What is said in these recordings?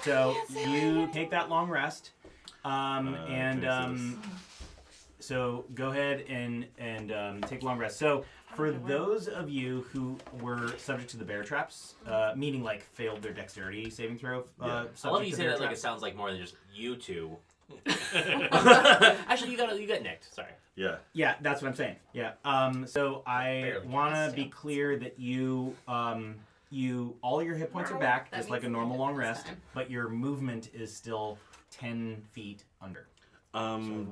So you take that long rest, so go ahead and take a long rest. So for those of you who were subject to the bear traps, meaning like failed their dexterity saving throw, I love you say that like it sounds like more than just you two. Actually, you got nicked. Sorry. Yeah. Yeah, that's what I'm saying. Yeah. So I want to be clear that you all your hit points are back, just like a normal long rest, but your movement is still 10 feet under.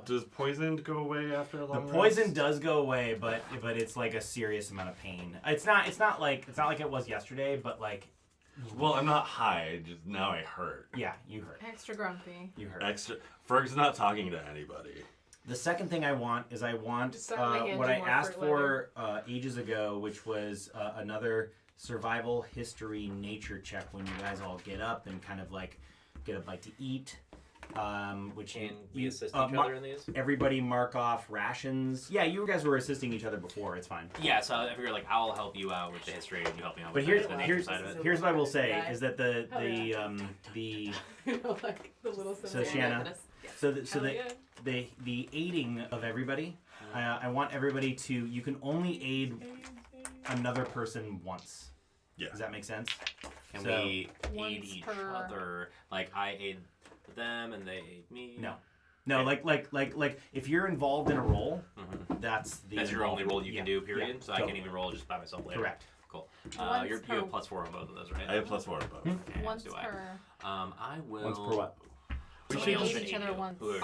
Does poison go away after a long rest? The poison does go away, but it's like a serious amount of pain. It's not like it was yesterday, but like. Well, I'm not high. Just now I hurt. Yeah, you hurt. Extra grumpy. You hurt. Ferg's not talking to anybody. The second thing I want is what I asked for ages ago, which was another survival history nature check when you guys all get up and kind of like get a bite to eat. Which and we assist each other in these? Everybody mark off rations. Yeah, you guys were assisting each other before. It's fine. Yeah, so I figure like I'll help you out with the history and you help me out with the nature side of it. Here's what I will say is that the so Shanna, so the aiding of everybody. I want everybody to. You can only aid another person once. Yeah. Does that make sense? Can we aid each other? Like I aid them and they aid me? No, okay. like if you're involved in a roll, that's your only roll you can do, period. Yeah, so totally. I can even roll just by myself later. Correct. Cool. You have +4 on both of those, right? I have +4 on both. Okay, once per. I will. Once per what? We should aid each other once. Okay.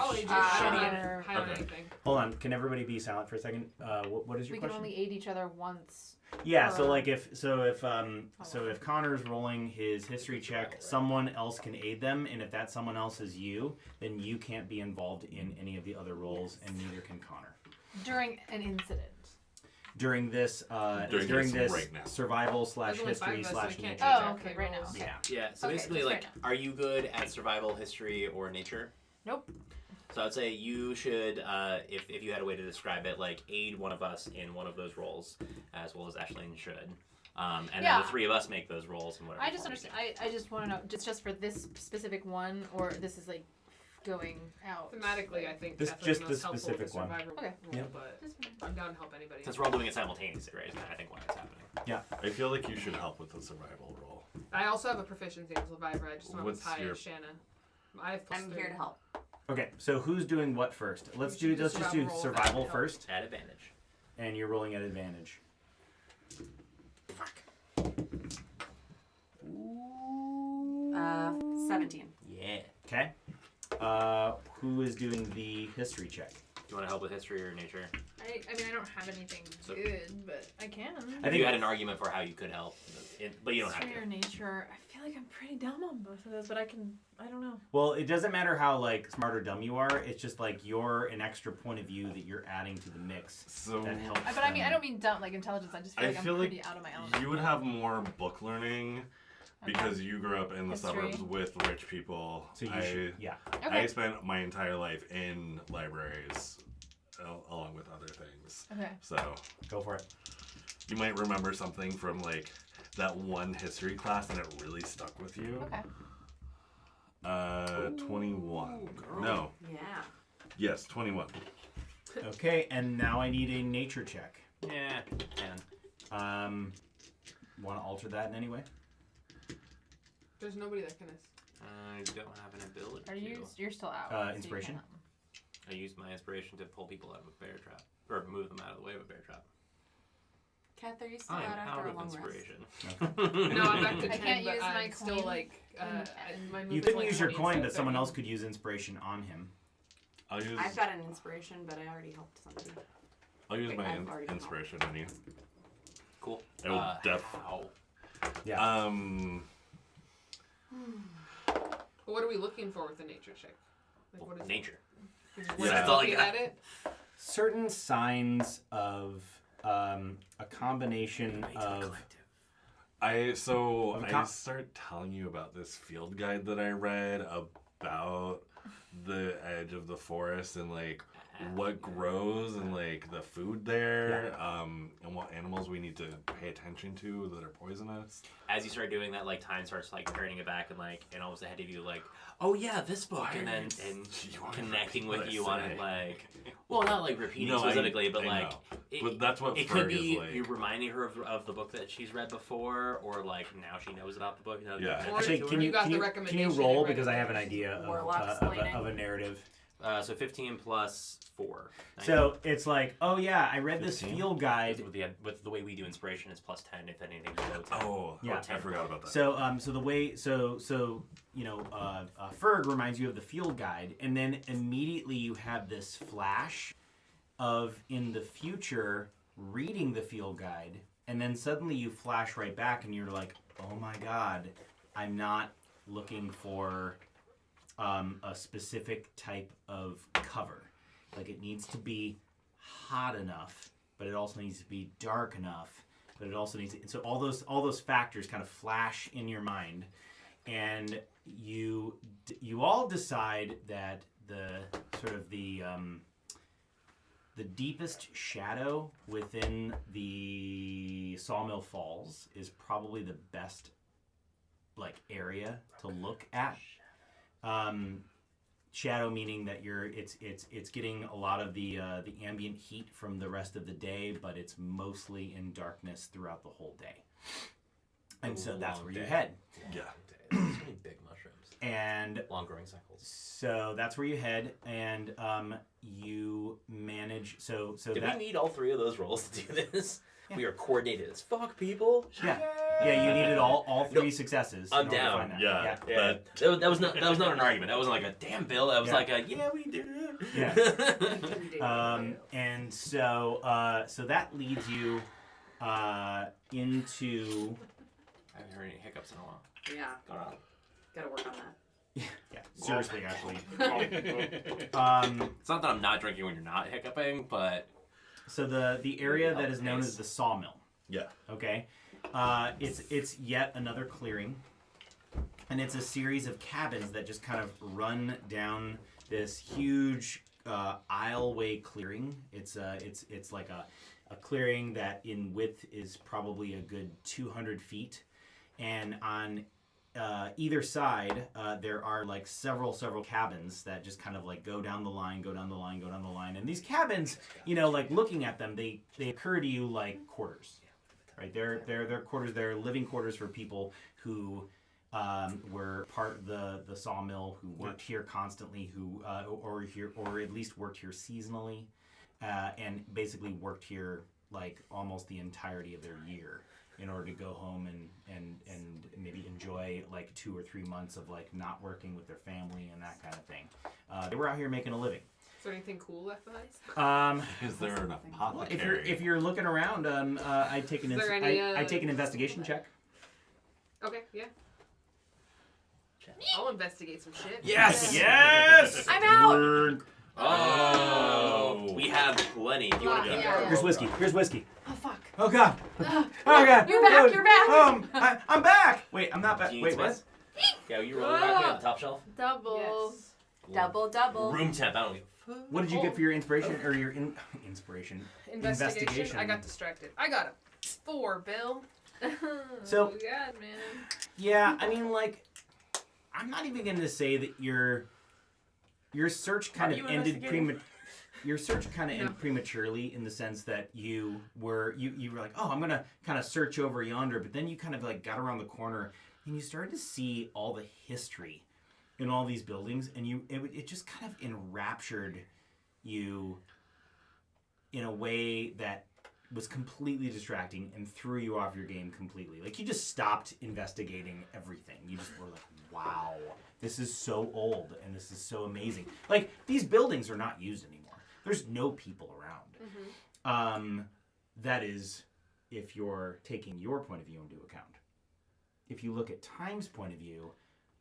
Hold on. Can everybody be silent for a second? What is your question? We can only aid each other once. Yeah. So like if Connor's rolling his history check, someone else can aid them, and if that someone else is you, then you can't be involved in any of the other rolls, and neither can Connor. During an incident. During this right survival / history / nature. Oh, okay, right now. Yeah. Yeah. So basically, like, are you good at survival, history, or nature? Nope. So I'd say you should, if you had a way to describe it, like aid one of us in one of those roles, as well as Ashlyn should. And then the three of us make those roles and whatever. I just understand. I just want to know, it's just for this specific one, or this is like going out? Thematically, I think this Catherine just most the helpful specific one. Okay. Yeah. But I'm down to help anybody. Since we're all doing it simultaneously, right? Is I think why it's happening. Yeah. I feel like you should help with the survival roll. I also have a proficiency in Survivor. I just want What's as high your- as Shanna. I have I'm here to help. Okay, so who's doing what first? Let's just do survival first. At advantage. And you're rolling at advantage. Fuck. 17. Yeah. Okay. Who is doing the history check? Do you want to help with history or nature? I mean, I don't have anything good, but I can. I think you had an argument for how you could help, but you don't have to. History or nature. I feel like I'm pretty dumb on both of those, but I don't know. Well, it doesn't matter how like smart or dumb you are. It's just like you're an extra point of view that you're adding to the mix that helps. But I mean, I don't mean dumb like intelligence. I just feel like I'm pretty out of my element. You would have more book learning because you grew up in the suburbs with rich people. So you should, yeah. Okay. I spent my entire life in libraries along with other things. Okay. So go for it. You might remember something from like that one history class and it really stuck with you. Okay. 21. Girl. No. Yeah. Yes, 21. Okay, and now I need a nature check. Yeah, can. Want to alter that in any way? There's nobody that can. I don't have an ability. Are you? You're still out. So inspiration. I used my inspiration to pull people out of a bear trap, or move them out of the way of a bear trap. Kath, are you still I'm out after out a of long inspiration. No, I'm back to 10, I can't but use I'm my still coin. like. My You movement's couldn't like use your 20 coin, instead but of someone 30. else could use inspiration on him. I've got an inspiration, but I already helped somebody. I'll use my I've already inspiration on you. Cool. I will How? Yeah. What are we looking for with the nature check? Like, what is nature. We're That's just all I looking got. at it. Certain signs of a combination of. I start telling you about this field guide that I read about the edge of the forest and like what grows and like the food there, and what animals we need to pay attention to that are poisonous. As you start doing that, like time starts like turning it back and almost ahead of you, like, oh yeah, this book, and connecting with you on it, like, well, not like repeating specifically, but like, but that's what it could Ferg be is like. you're reminding her of the book that she's read before, or like now she knows about the book. Yeah. Actually, can you roll, because I have an idea of a narrative. So 15 plus 4. 19. So it's like, oh yeah, I read 15? This field guide. With the way we do inspiration, it's plus 10 if anything below 10. Oh, yeah, I forgot about that. So the way, Ferg reminds you of the field guide, and then immediately you have this flash of in the future reading the field guide, and then suddenly you flash right back, and you're like, oh my god, I'm not looking for a specific type of cover. Like, it needs to be hot enough, but it also needs to be dark enough, but it also needs to, so all those factors kind of flash in your mind, and you all decide that the sort of the deepest shadow within the Sawmill Falls is probably the best like area to look at. Shadow meaning that it's getting a lot of the ambient heat from the rest of the day, but it's mostly in darkness throughout the whole day. And so that's where you head. Yeah. So many big mushrooms. And long growing cycles. So that's where you head, and you manage. So Did that we need all 3 of those rolls to do this? Yeah. We are coordinated as fuck, people. Yeah. Yeah, you needed all 3 successes. I'm down. Yeah. That was not an argument. That wasn't like a damn Bill. That was like a we did it. Yeah. And so that leads you into. I haven't heard any hiccups in a while. Yeah. Gotta work on that. Yeah. Seriously, actually. It's not that I'm not drinking when you're not hiccuping, but. So the area that is known as the Sawmill. Yeah. Okay. It's yet another clearing, and it's a series of cabins that just kind of run down this huge aisleway clearing. It's like a clearing that in width is probably a good 200 feet, and on either side there are like several cabins that just kind of like go down the line, and these cabins, like looking at them, they occur to you like quarters. Right, they're quarters. They're living quarters for people who were part of the sawmill, who worked here constantly, or at least worked here seasonally, and basically worked here like almost the entirety of their year in order to go home and maybe enjoy like 2 or 3 months of like not working with their family and that kind of thing. They were out here making a living. Is there anything cool left behind? Is there an apothecary? If you're looking around, I take an investigation check. Okay, yeah. I'll investigate some shit. Yes, yes. I'm out. Oh, we have plenty. Do you want to keep Yeah. Here's whiskey. Oh fuck. Oh god. Oh god. You're back. I'm back. Wait, I'm not back. Do you Wait, need what? space? Yeah, you roll back on the top shelf. Double. Yes. Double. Room temp. I don't give a fuck. What did you get for your inspiration or your inspiration? Investigation. I got distracted. I got a 4, Bill. So, oh god, man. Yeah, I mean, like, I'm not even going to say that your search kind of ended prematurely in the sense that you were like, oh, I'm going to kind of search over yonder, but then you kind of like got around the corner and you started to see all the history in all these buildings, and it just kind of enraptured you in a way that was completely distracting and threw you off your game completely. Like, you just stopped investigating everything. You just were like, wow, this is so old and this is so amazing. Like, these buildings are not used anymore. There's no people around. Mm-hmm. That is, if you're taking your point of view into account. If you look at Time's point of view,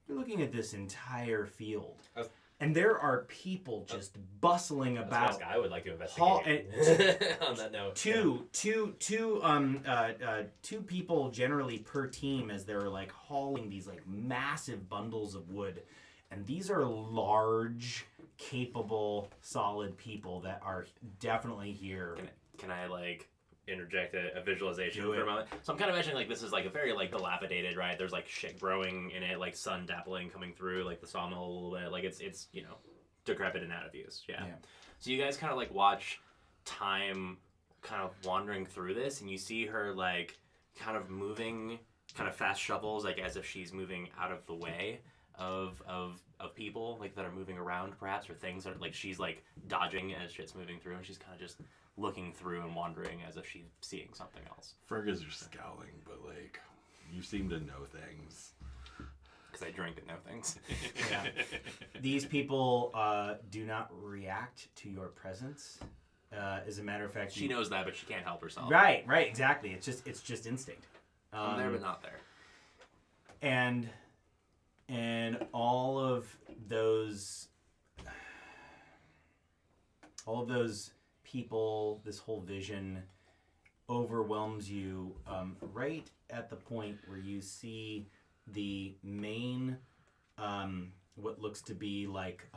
you're looking at this entire field. And there are people just bustling about. I would like to investigate. On that note, two people generally per team as they're like hauling these like massive bundles of wood, and these are large capable, solid people that are definitely here. Can I like interject a visualization for a moment? So I'm kind of imagining like this is like a very like dilapidated, right? There's like shit growing in it, like sun dappling coming through, like the sawmill a little bit. Like it's you know, decrepit and out of use. Yeah. So you guys kind of like watch time kind of wandering through this, and you see her like kind of moving, kind of fast shovels, like as if she's moving out of the way of people like that are moving around perhaps, or things are like she's like dodging as shit's moving through, and she's kind of just looking through and wandering as if she's seeing something else. Ferg is just scowling, but like you seem to know things. Because I drink and know things. Yeah. These people do not react to your presence. As a matter of fact, she knows that, but she can't help herself. Right, exactly. It's just instinct. I'm there, but not there. And all of those people, this whole vision overwhelms you right at the point where you see the main, what looks to be like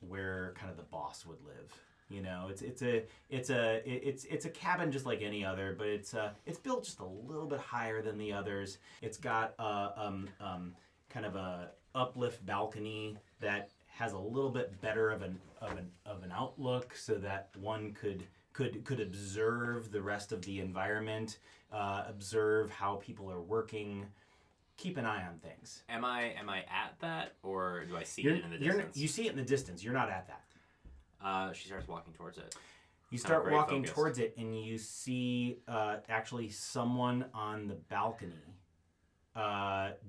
where kind of the boss would live. You know, it's a cabin just like any other, but it's built just a little bit higher than the others. It's got kind of a uplift balcony that has a little bit better of an outlook, so that one could observe the rest of the environment, observe how people are working, keep an eye on things. Am I at that, or do I see it in the distance? You see it in the distance. You're not at that. She starts walking towards it. You start walking towards it, and you see actually someone on the balcony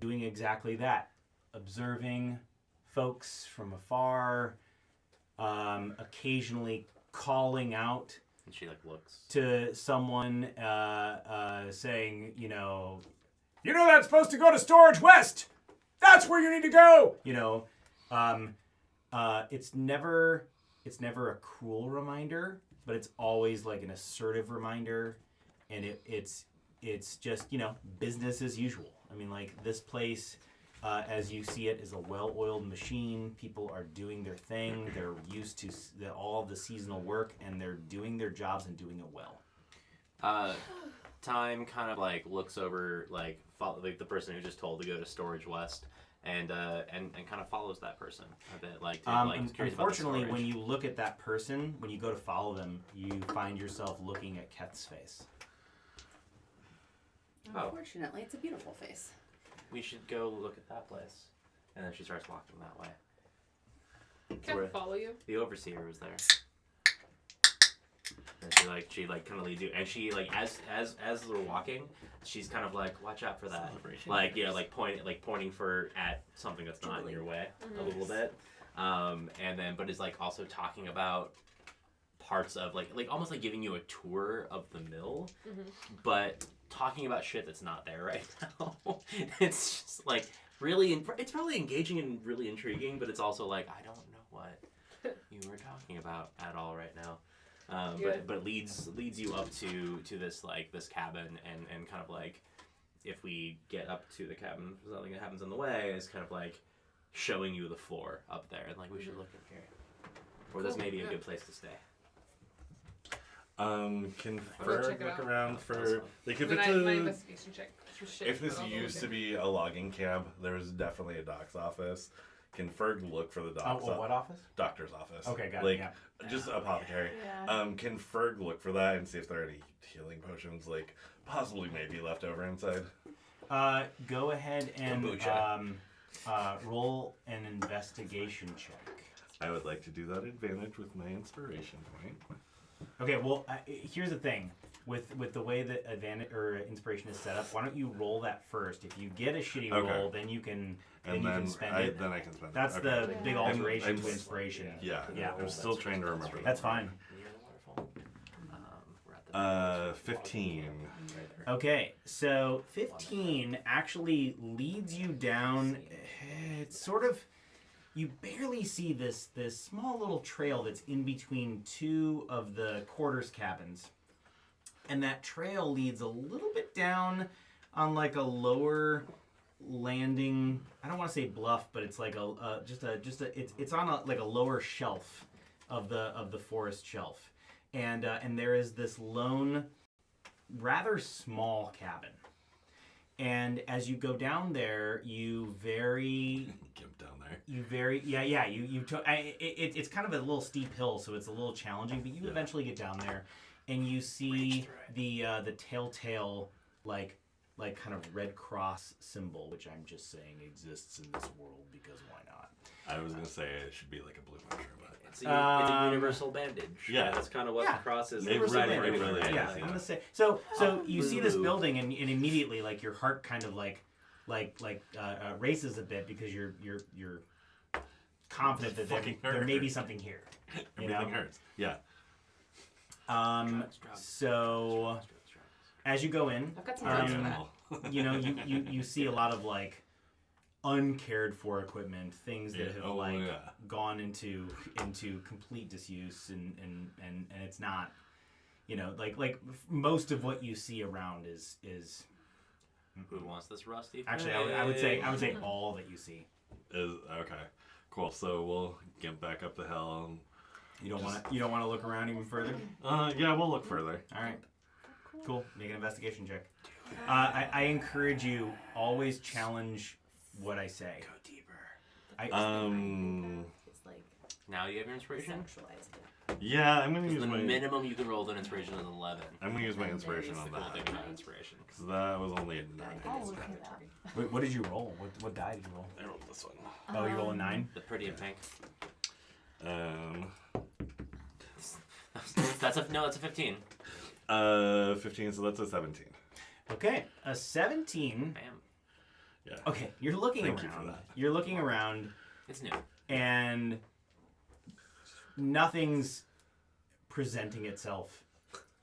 doing exactly that, observing folks from afar, occasionally calling out. And she like looks to someone, saying, you know that's supposed to go to Storage West. That's where you need to go. You know, it's never a cruel reminder, but it's always like an assertive reminder, and it's just, you know, business as usual. I mean, like, this place, as you see it, is a well-oiled machine. People are doing their thing. They're used to all of the seasonal work, and they're doing their jobs and doing it well. Time kind of like looks over like the person who just told to go to Storage West. And kind of follows that person a bit, like. Unfortunately, when you look at that person, when you go to follow them, you find yourself looking at Keth's face. Unfortunately, it's a beautiful face. We should go look at that place, and then she starts walking that way. Can I follow you? The overseer was there, and she kind of leads you, and she like as they're walking, she's kind of like, watch out for that, like, you know, like pointing at something that's not in your way a little bit, and then but is like also talking about parts of like almost like giving you a tour of the mill, but talking about shit that's not there right now. It's just like really, it's probably engaging and really intriguing, but it's also like, I don't know what you were talking about at all right now. But leads you up to this like this cabin, and kind of like, if we get up to the cabin, something that happens in the way is kind of like showing you the floor up there, and like, we should look in here, or this may be a good place to stay. Can Ferg look around for like if it's my investigation check. If this used to be a logging cab, there's definitely a doc's office. Can Ferg look for the doc's what office? Doctor's office. Okay, got it. Yeah. Just apothecary. Yeah. Can Ferg look for that and see if there are any healing potions, like possibly maybe left over inside? Go ahead and roll an investigation check. I would like to do that advantage with my inspiration point. Okay, well, here's the thing. With the way that advantage or inspiration is set up, why don't you roll that first? If you get a shitty roll, then you can spend it. Then I can spend it. That's the big alteration to inspiration. Yeah. I'm still trying to remember. That's fine. 15. Okay, so 15 actually leads you down. It's sort of, you barely see this small little trail that's in between two of the quarters cabins. And that trail leads a little bit down on like a lower landing. I don't want to say bluff, but it's like it's on a lower shelf of the forest shelf, and there is this lone, rather small cabin. And as you go down there, it's kind of a little steep hill, so it's a little challenging. But you eventually get down there, and you see the telltale like kind of Red Cross symbol, which I'm just saying exists in this world because why not? I was gonna say it should be like a blue mushroom, but It's a universal bandage. Yeah. That's kind of what the cross is. It really is. Yeah, I'm gonna say. So you see this building, and immediately, like, your heart kind of like races a bit because you're confident that there may be something here. Everything hurts. Yeah. So as you go in, I've got some notes for that. you see a lot of like uncared for equipment, things that have gone into complete disuse, and it's not, like most of what you see around is Who wants this rusty? actually I would say all that you see. Is okay. Cool. So we'll get back up the hill. You don't want to look around even further. Yeah, we'll look further. All right. Cool. Make an investigation check. I encourage you, always challenge what I say. Go deeper. It's like Now you have your inspiration? centralized. Yeah, I'm gonna use The my minimum you can roll with an inspiration is 11. I'm gonna use my inspiration That's on Cool that thing about inspiration. because that was only a 9. Oh, look at that. Wait, what did you roll? What die did you roll? I rolled this one. Oh, you roll a 9? The pretty in pink. That's a 15. 15. So that's a 17. Okay, a 17. Bam. Yeah. Okay, you're looking Thank you around. for that. You're looking around, It's new. and nothing's presenting itself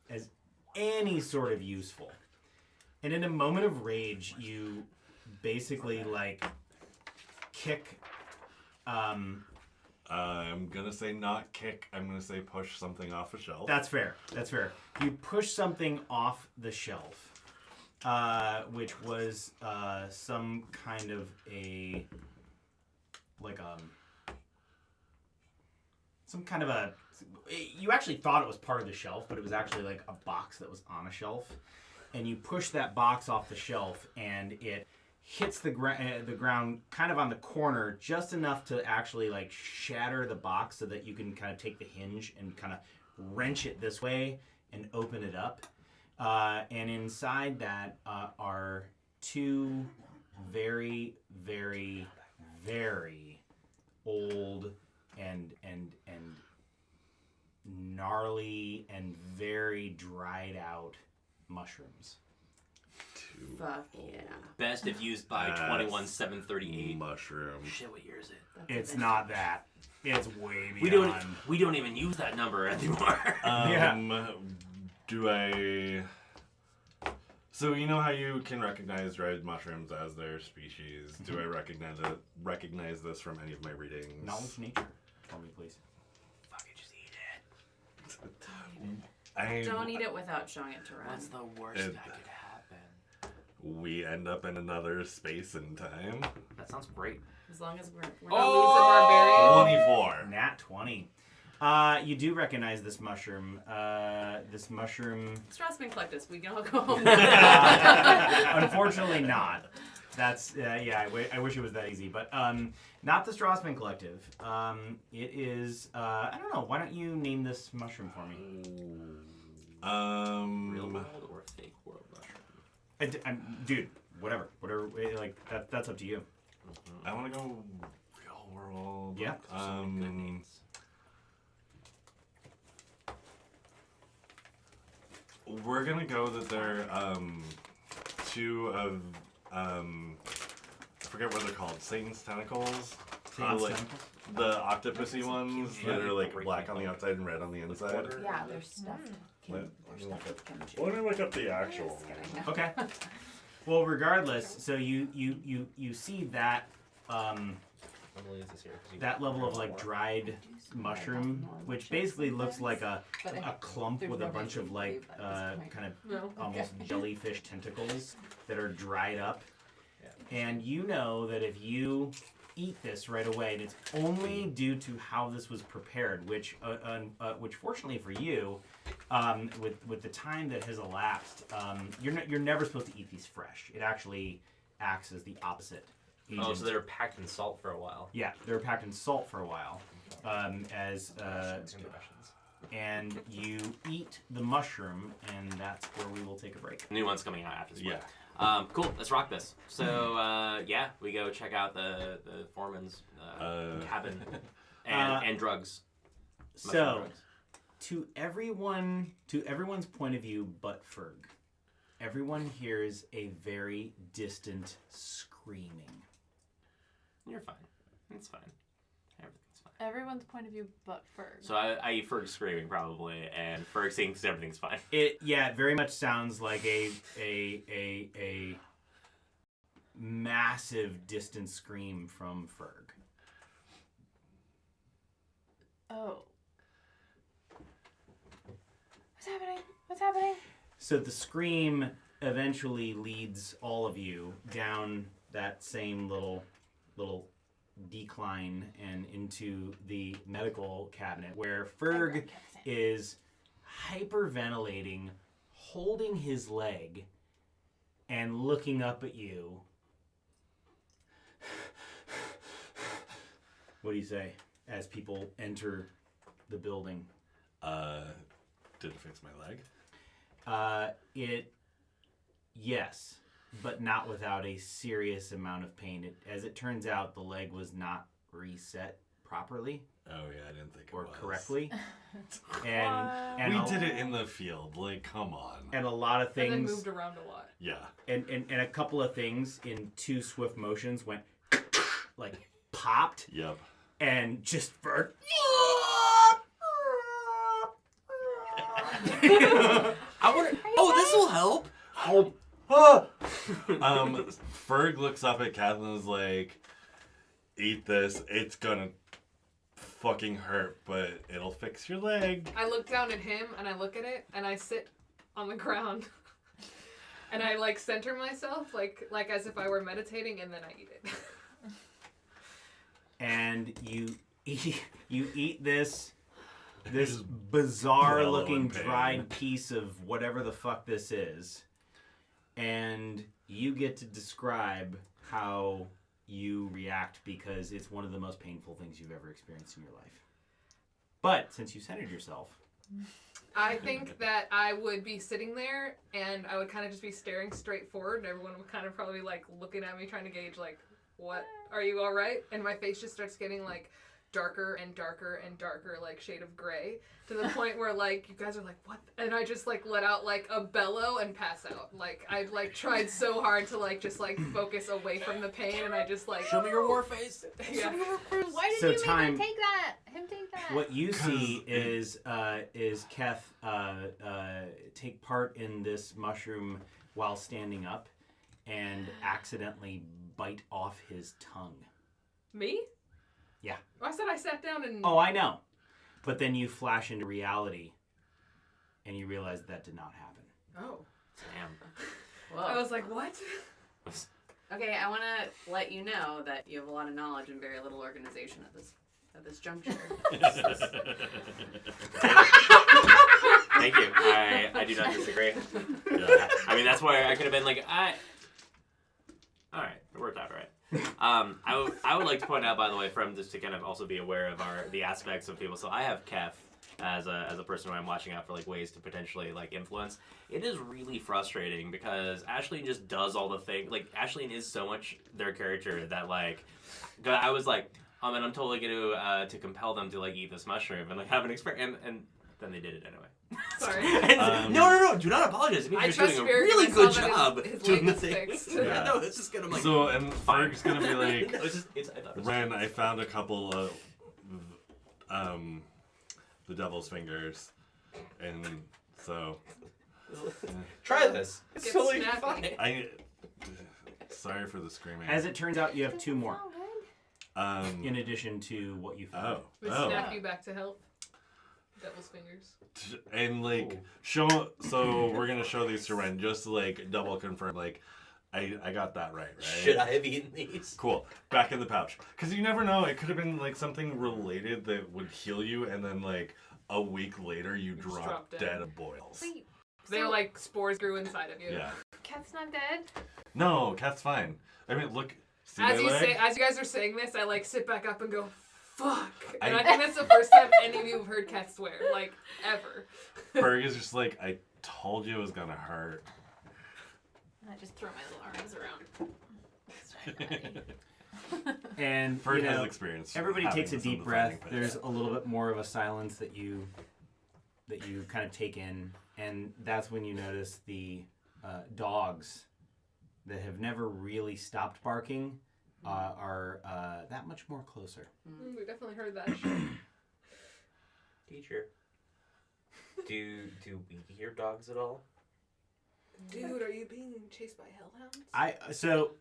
as any sort of useful. And in a moment of rage, you basically like kick. I'm gonna say not kick. I'm gonna say push something off a shelf. That's fair. That's fair. You push something off the shelf, which was some kind of you actually thought it was part of the shelf, but it was actually like a box that was on a shelf. And you push that box off the shelf, and it hits the ground kind of on the corner, just enough to actually like shatter the box so that you can kind of take the hinge and kind of wrench it this way and open it up. And inside that are two very, very, very old and gnarly and very dried out mushrooms. Fuck yeah. Best if used by 21738. Mushroom. Shit, what year is it? It's not that. It's way beyond. We don't even use that number anymore. Do I? So you know how you can recognize dried mushrooms as their species? Do I recognize this from any of my readings? Knowledge nature for me, please. Fuck it, just eat it. Don't eat it without showing it to Ren. What's the worst that could happen? We end up in another space and time. That sounds great. As long as we're not losing barbarian. 24. Nat 20. You do recognize this mushroom. Strassman Collective, we can all go home. Unfortunately, not. That's I wish it was that easy, but not the Strassman Collective. It is. I don't know. Why don't you name this mushroom for me? Real world or fake world mushroom? Dude, whatever. Like that's up to you. I want to go real world. Yeah. Good names. We're gonna go that they're two of I forget what they're called. Satan's tentacles. The octopusy ones that are like black on the outside and red on the inside. Yeah, they're stuffed. They're stuffed with kimchi. Let me look up the actual. Just kidding. Okay. Well, regardless, so you see that that level of like dried mushroom, which basically looks like a clump with a bunch of like kind of almost jellyfish tentacles that are dried up, And you know that if you eat this right away, and it's only due to how this was prepared, which fortunately for you, with the time that has elapsed, you're never supposed to eat these fresh. It actually acts as the opposite agent. Oh, so they were packed in salt for a while. Yeah, they were packed in salt for a while. And you eat the mushroom, and that's where we will take a break. New one's coming out after this one. Yeah. Cool. Let's rock this. So yeah, we go check out the foreman's cabin and drugs. So, to everyone's point of view, but Ferg, everyone hears a very distant screaming. You're fine. It's fine. Everything's fine. Everyone's point of view, but Ferg. So I eat Ferg screaming probably, and Ferg thinks everything's fine. It very much sounds like a massive distant scream from Ferg. Oh. What's happening? What's happening? So the scream eventually leads all of you down that same little decline and into the medical cabinet where Ferg is hyperventilating, holding his leg, and looking up at you. What do you say as people enter the building? Did it fix my leg? Yes, but not without a serious amount of pain. As it turns out, the leg was not reset properly. Oh yeah, I didn't think it or was. correctly. and we did it in the field. Like, come on. And a lot of things. And then moved around a lot. Yeah. And a couple of things in two swift motions went like popped. Yep. And just for. I wonder. Oh, this will help. Ferg looks up at Kath and is like, "Eat this. It's gonna fucking hurt, but it'll fix your leg." I look down at him and I look at it and I sit on the ground and I like center myself like as if I were meditating, and then I eat it. And you eat this bizarre looking dried piece of whatever the fuck this is, and you get to describe how you react because it's one of the most painful things you've ever experienced in your life. But since you centered yourself, I think that I would be sitting there and I would kind of just be staring straight forward, and everyone would kind of probably like looking at me trying to gauge like, what, are you all right? And my face just starts getting like darker and darker and darker, like shade of gray, to the point where like you guys are like, what? And I just like let out like a bellow and pass out. Like I've like tried so hard to like just like focus away from the pain, and I just like, show me your war face. Yeah. Why did you make him take that? What you see is Keth take part in this mushroom while standing up and accidentally bite off his tongue. Me? Yeah. I said I sat down and... Oh, I know. But then you flash into reality and you realize that did not happen. Oh. Damn. Whoa. I was like, what? Okay, I want to let you know that you have a lot of knowledge and very little organization at this juncture. Thank you. I do not disagree. Yeah. I mean, that's why I could have been like, all right, it worked out all right. I would like to point out, by the way, from just to kind of also be aware of the aspects of people. So I have Kef as a person who I'm watching out for like ways to potentially like influence. It is really frustrating because Ashleen just does all the things. Like Ashleen is so much their character that like I was like, and I'm totally going to compel them to like eat this mushroom and like have an experience, and then they did it anyway. Sorry. No, do not apologize. It means you're doing a really good job doing the thing. Yeah. No, it's just gonna like. So, and Ferg's gonna be like, no, it's just, I thought it was Ren, I found a couple of the devil's fingers, and so try this. It's Get totally snappy. fine. Sorry for the screaming. As it turns out, you have two more in In addition to what you found. We snap you back to help. Devil's fingers. And like show, so we're gonna show these to Ren just to like double confirm. Like, I got that right? Should I have eaten these? Cool. Back in the pouch. Because you never know. It could have been like something related that would heal you, and then like a week later you drop dead of boils. Wait, They're like spores grew inside of you. Yeah. Cat's not dead? No, cat's fine. I mean, look. See As my you leg? as you guys are saying this, I like sit back up and go, "Fuck!" And I think that's the first time any of you have heard Cat swear, like ever. Ferg is just like, I told you it was gonna hurt. And I just throw my little arms around. And Ferg you know, has experience. everybody having takes a this in deep the breath. fighting pit. There's a little bit more of a silence that you kind of take in, and that's when you notice the dogs that have never really stopped barking are that much more closer. We definitely heard that. Teacher, do we hear dogs at all? Dude, are you being chased by hellhounds? So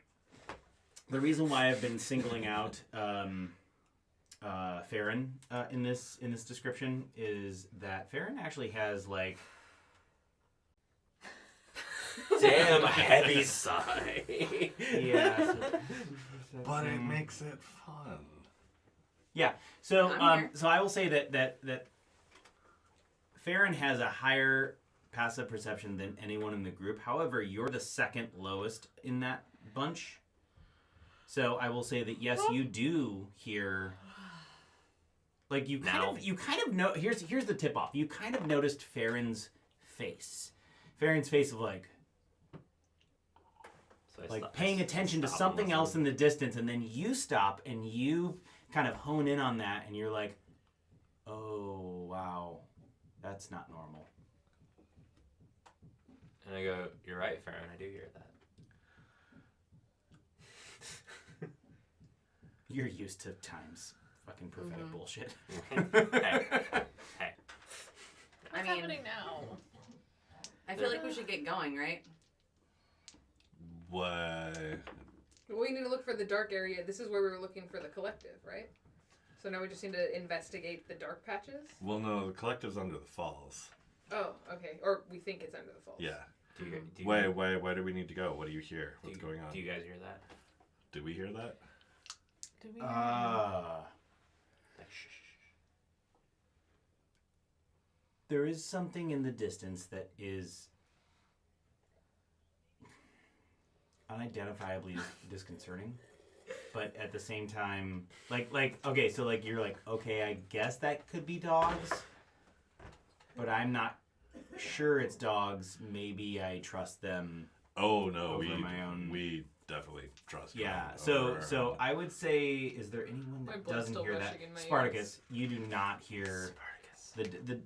the reason why I've been singling out Farron in this description is that Farron actually has like Damn, a heavy sigh. yeah. But it makes it fun. Yeah. So I'm here. so I will say that Farron has a higher passive perception than anyone in the group. However, you're the second lowest in that bunch. So I will say that yes, you do hear. Like you kind of know. Here's the tip off. You kind of noticed Farron's face. Farron's face of like paying attention to something else in the distance, and then you stop and you kind of hone in on that, and you're like, oh wow, that's not normal. And I go, you're right, Farron, I do hear that. You're used to times fucking prophetic bullshit. Hey. What's happening now? I feel like we should get going, right? What? We need to look for the dark area. This is where we were looking for the collective, right? So now we just need to investigate the dark patches? Well, no, the collective's under the falls. Oh, okay. Or we think it's under the falls. Yeah. Do you, Why do we need to go? What do you hear? What's going on? Do you guys hear that? Do we hear that? Did we? Like, shh. There is something in the distance that is unidentifiably disconcerting, but at the same time, like okay, so like you're like, okay, I guess that could be dogs, but I'm not sure it's dogs. Maybe I trust them. Oh no, over we definitely trust. Yeah. them So I would say, is there anyone My that blood's doesn't still hear that? rushing in my Spartacus, you do not hear. The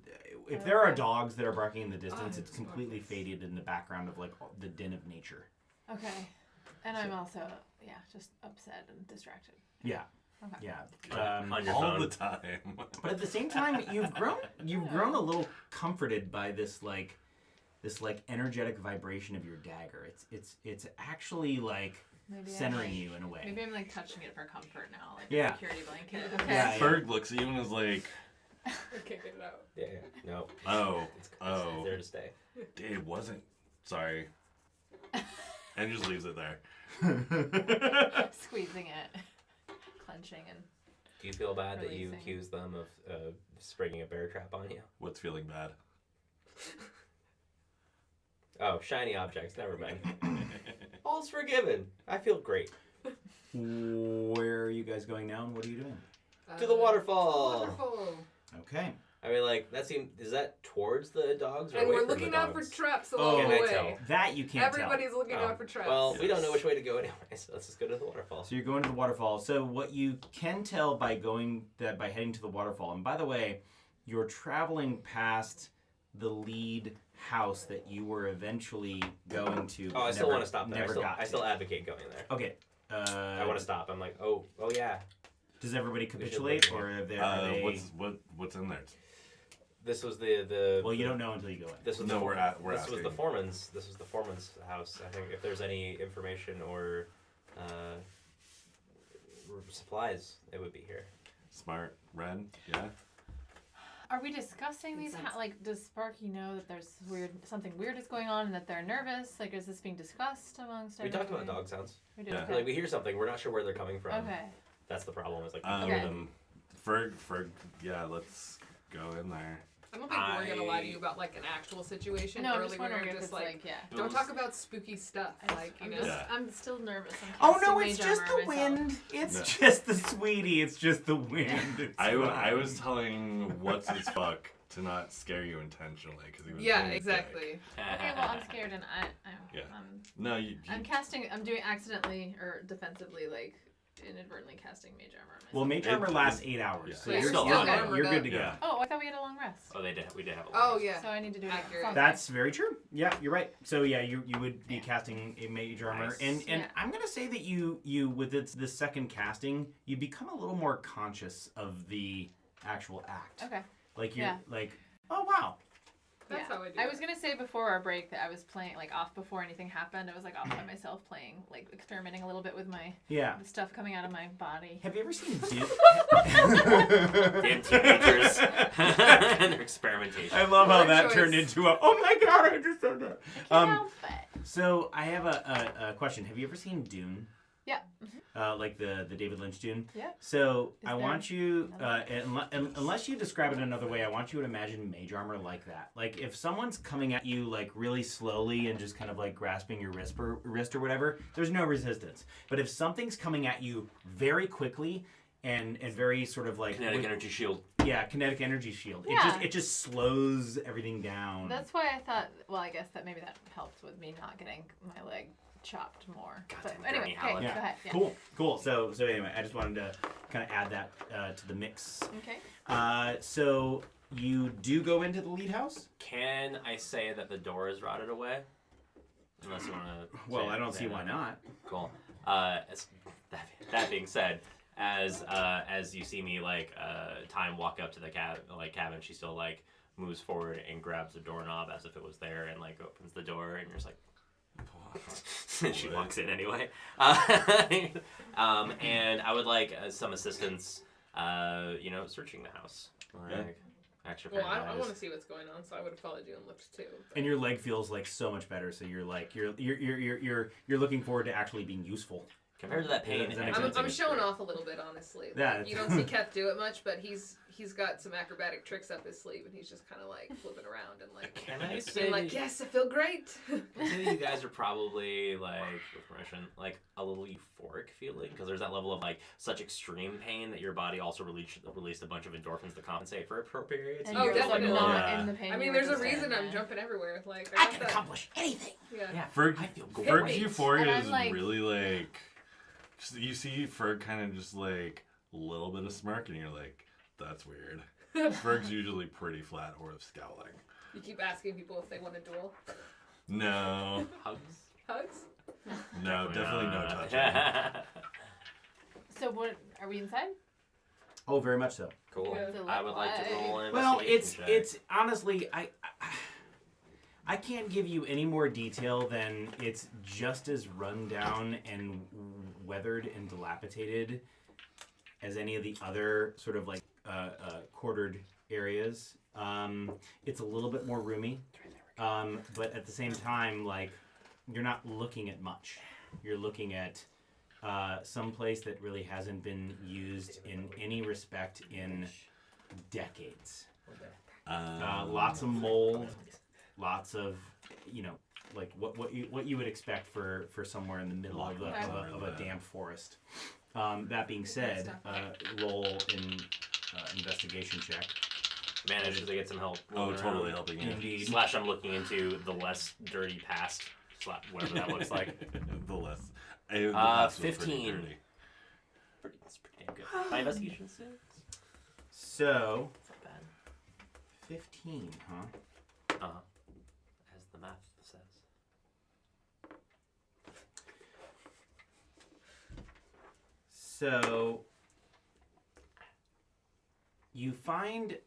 if there are dogs that are barking in the distance, it's completely faded in the background of like the din of nature. Okay. And I'm also, just upset and distracted. Yeah. Okay. Yeah. On your all phone. the time. But at the same time, you've grown a little comforted by this energetic vibration of your dagger. It's actually like Maybe centering you in a way. Maybe I'm like touching it for comfort now, like Yeah. a security blanket. Okay. Yeah. Ferg looks at you and is like, I can't get it out. Yeah, no. oh, It's there to stay. it wasn't. Sorry. And just leaves it there. Squeezing it, clenching, and Do you feel bad that you Releasing. accused them of springing a bear trap on you? What's feeling bad? Oh, shiny objects, never mind. All's forgiven. I feel great. Where are you guys going now, and what are you doing? To the waterfall. Waterfall. Okay. I mean, like, is that towards the dogs or And away we're from looking the out for dogs? traps Oh, along can the I way. tell? That you can't Everybody's looking Oh. out for traps. Well, we don't know Yes. which way to go anyway, so let's just go to the waterfall. So you're going to the waterfall. So what you can tell by heading to the waterfall, and by the way, you're traveling past the lead house that you were eventually going to. Oh, I still want to stop there. I still to. advocate going there. Okay. I want to stop. I'm like, oh yeah. Does everybody should capitulate, look or are they? What's in there? This was the. Well, you don't know until you go in. This was No, the, we're This asking. was the foreman's. This was the foreman's house. I think if there's any information or supplies, it would be here. Smart. Ren? Yeah? Are we discussing these? Like, does Sparky know that there's something weird is going on and that they're nervous? Like, is this being discussed amongst We everybody? talked about dog sounds. We did. Yeah. Okay. Like we hear something, we're not sure where they're coming from. Okay. That's the problem. Is like Ferg, yeah, let's go in there. I don't think we're gonna lie to you about like an actual situation. No, I'm early. just We're wondering gonna if just it's like, yeah. don't talk about spooky stuff. I'm still nervous. Oh no, it's just the wind. It's just the sweetie. It's just the wind. I was telling what's his fuck to not scare you intentionally because he was. being exactly. Okay, well, I'm scared and I'm doing accidentally or defensively, like inadvertently casting mage armor. Well, mage armor lasts 8 hours, Yeah. so Yeah. you're good to go. Yeah. Oh, I thought we had a long rest. Oh, we did have a Oh yeah. So I need to do Accurate. that. That's very true. Yeah, you're right. So yeah, you would be casting a mage armor, Nice. and I'm gonna say that you with the second casting, you become a little more conscious of the actual act. Okay. Like you're like, oh wow. That's how I do. I was gonna say before our break that I was playing like off before anything happened. I was like off by myself playing, like experimenting a little bit with my the stuff coming out of my body. Have you ever seen Dune? Damn teenagers and their experimentation. I love how Word that choice. turned into a. Oh my god! I just said that. Can't help it. So I have a question. Have you ever seen Dune? Yeah. Like the David Lynch Dune? Yeah. So Is I there want you, unless you describe it another way, I want you to imagine mage armor like that. Like if someone's coming at you like really slowly and just kind of like grasping your wrist or whatever, there's no resistance. But if something's coming at you very quickly and very sort of like Kinetic energy shield. Yeah, kinetic energy shield. Yeah. It just slows everything down. That's why I thought. Well, I guess that maybe that helped with me not getting my leg chopped more. But anyway, okay, go ahead. Yeah. Cool. So anyway, I just wanted to kind of add that to the mix. Okay. So you do go into the lead house? Can I say that the door is rotted away? Unless you want to. Well, I don't see why not. Cool. That being said, as you see me like Time walk up to the cabin, she still like moves forward and grabs the doorknob as if it was there and like opens the door and you're just like. And she walks in anyway. And I would like some assistance, searching the house. Like, extra Well, I want to see what's going on, so I would have followed you and looked too. But... And your leg feels like so much better, so you're like you're looking forward to actually being useful. Compared to that pain, I'm showing off a little bit, honestly. Yeah, you don't see Keth do it much, but he's got some acrobatic tricks up his sleeve, and he's just kind of like flipping around and like. Can I say like, yes, I feel great. I think you guys are probably like, with permission, like a little euphoric feeling because there's that level of like such extreme pain that your body also released a bunch of endorphins to compensate for it for periods. And Oh, you're just like definitely. not in the pain. I mean, there's a reason I'm jumping everywhere. Like I can accomplish anything. Yeah. Ferg's euphoria And is I'm like- really like. You see Ferg kind of just like a little bit of smirk, and you're like, "That's weird." Ferg's usually pretty flat or scowling. You keep asking people if they want a duel. No. Hugs? No, definitely no touching. So what? Are we inside? Oh, very much so. Cool. Yeah. I would like to roll an Well, investigation check. it's honestly I can't give you any more detail than it's just as run down and weathered and dilapidated as any of the other sort of like quartered areas. It's a little bit more roomy, but at the same time, like you're not looking at much. You're looking at some place that really hasn't been used in any respect in decades. Lots of mold. Lots of, like what you would expect for somewhere in the middle of a damp forest. That being said, roll in investigation check. Manages to get some help. Oh, totally helping you. Indeed. / I'm looking into the less dirty past, / whatever that looks like. The less. The past was 15. pretty dirty. That's pretty damn good. My investigation is 6. So, That's not bad. 15, huh? As the math says. So, you find,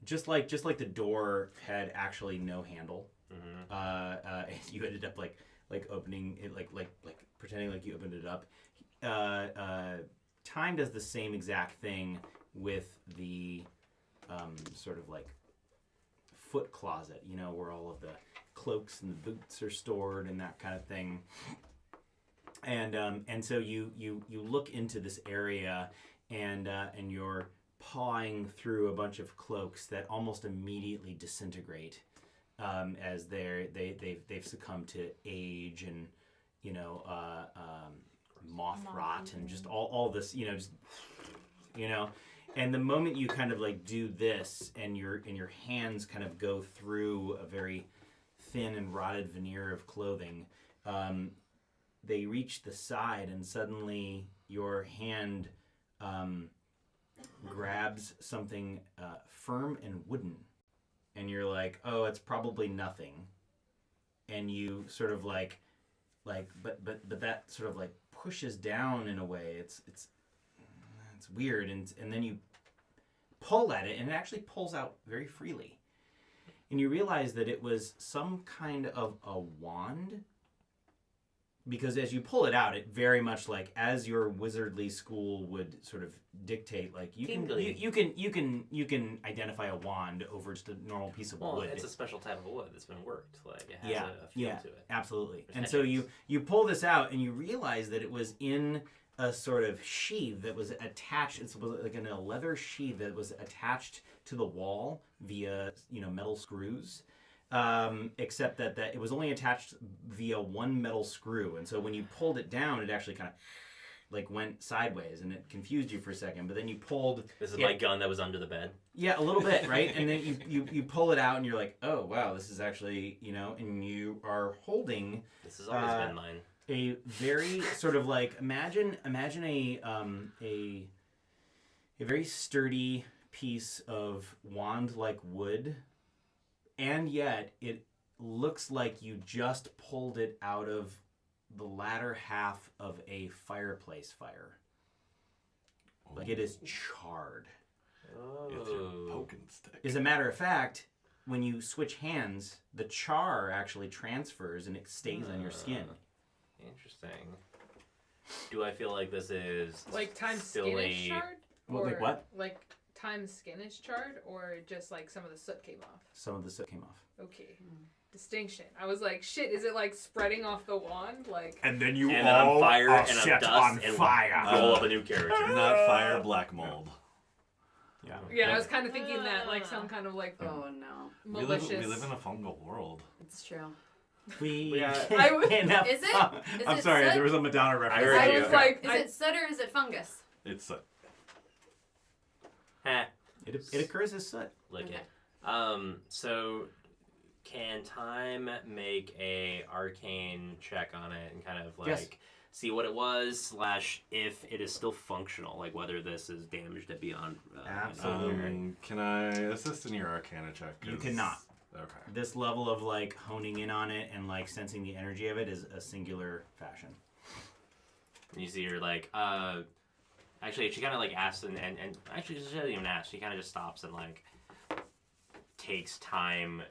just like the door had actually no handle. You ended up like opening it, like pretending like you opened it up. Time does the same exact thing with the sort of like foot closet, you know, where all of the cloaks and the boots are stored and that kind of thing. And so you look into this area, and you're pawing through a bunch of cloaks that almost immediately disintegrate as they've succumbed to age and, you know, moth rot and just all this, you know, just, you know. And the moment you kind of like do this, and your hands kind of go through a very thin and rotted veneer of clothing, they reach the side, and suddenly your hand grabs something firm and wooden, and you're like, oh, it's probably nothing. And you sort of like, but that sort of like pushes down in a way. It's weird, and then you pull at it, and it actually pulls out very freely. And you realize that it was some kind of a wand, because as you pull it out, it very much like as your wizardly school would sort of dictate, like you can identify a wand over just a normal piece of wood. It's a special type of wood that's been worked. Like it has a feel to it. Absolutely. And so you pull this out, and you realize that it was in a sort of sheath that was attached. It was like in a leather sheath that was attached to the wall via, you know, metal screws. Except that it was only attached via one metal screw, and so when you pulled it down, it actually kind of like went sideways, and it confused you for a second. But then you pulled. This is my gun that was under the bed. Yeah, a little bit, right? And then you pull it out, and you're like, oh wow, this is actually, you know, and you are holding. This has always been mine. A very sort of like imagine a very sturdy piece of wand-like wood. And yet, it looks like you just pulled it out of the latter half of a fireplace fire. Like it is charred. Oh. It's your poking stick. As a matter of fact, when you switch hands, the char actually transfers and it stays on your skin. Interesting. Do I feel like this is Like Time's still skin is charred? Or, like what? Like Time's skin is charred, or just like some of the soot came off? Some of the soot came off. Okay. Distinction. I was like, shit, is it like spreading off the wand? Like. And then you and then I'm fire and I'm set dust on and fire. roll up a new character. Not fire, black mold. Yeah. Yeah, I was kind of thinking that, like some kind of like Oh no. malicious. We live in a fungal world. It's true. Is I'm sorry, there was a Madonna reference. I heard I you. was like, Is it soot or is it fungus? It's It occurs as soot. Lick Okay. it. So can Time make a arcane check on it and kind of like Yes. see what it was / if it is still functional, like whether this is damaged it beyond. Absolutely. Can I assist in your Arcana check? You cannot. Okay. This level of like honing in on it and like sensing the energy of it is a singular fashion. You see her like, actually she kind of like asks and actually she doesn't even ask. She kind of just stops and like takes time.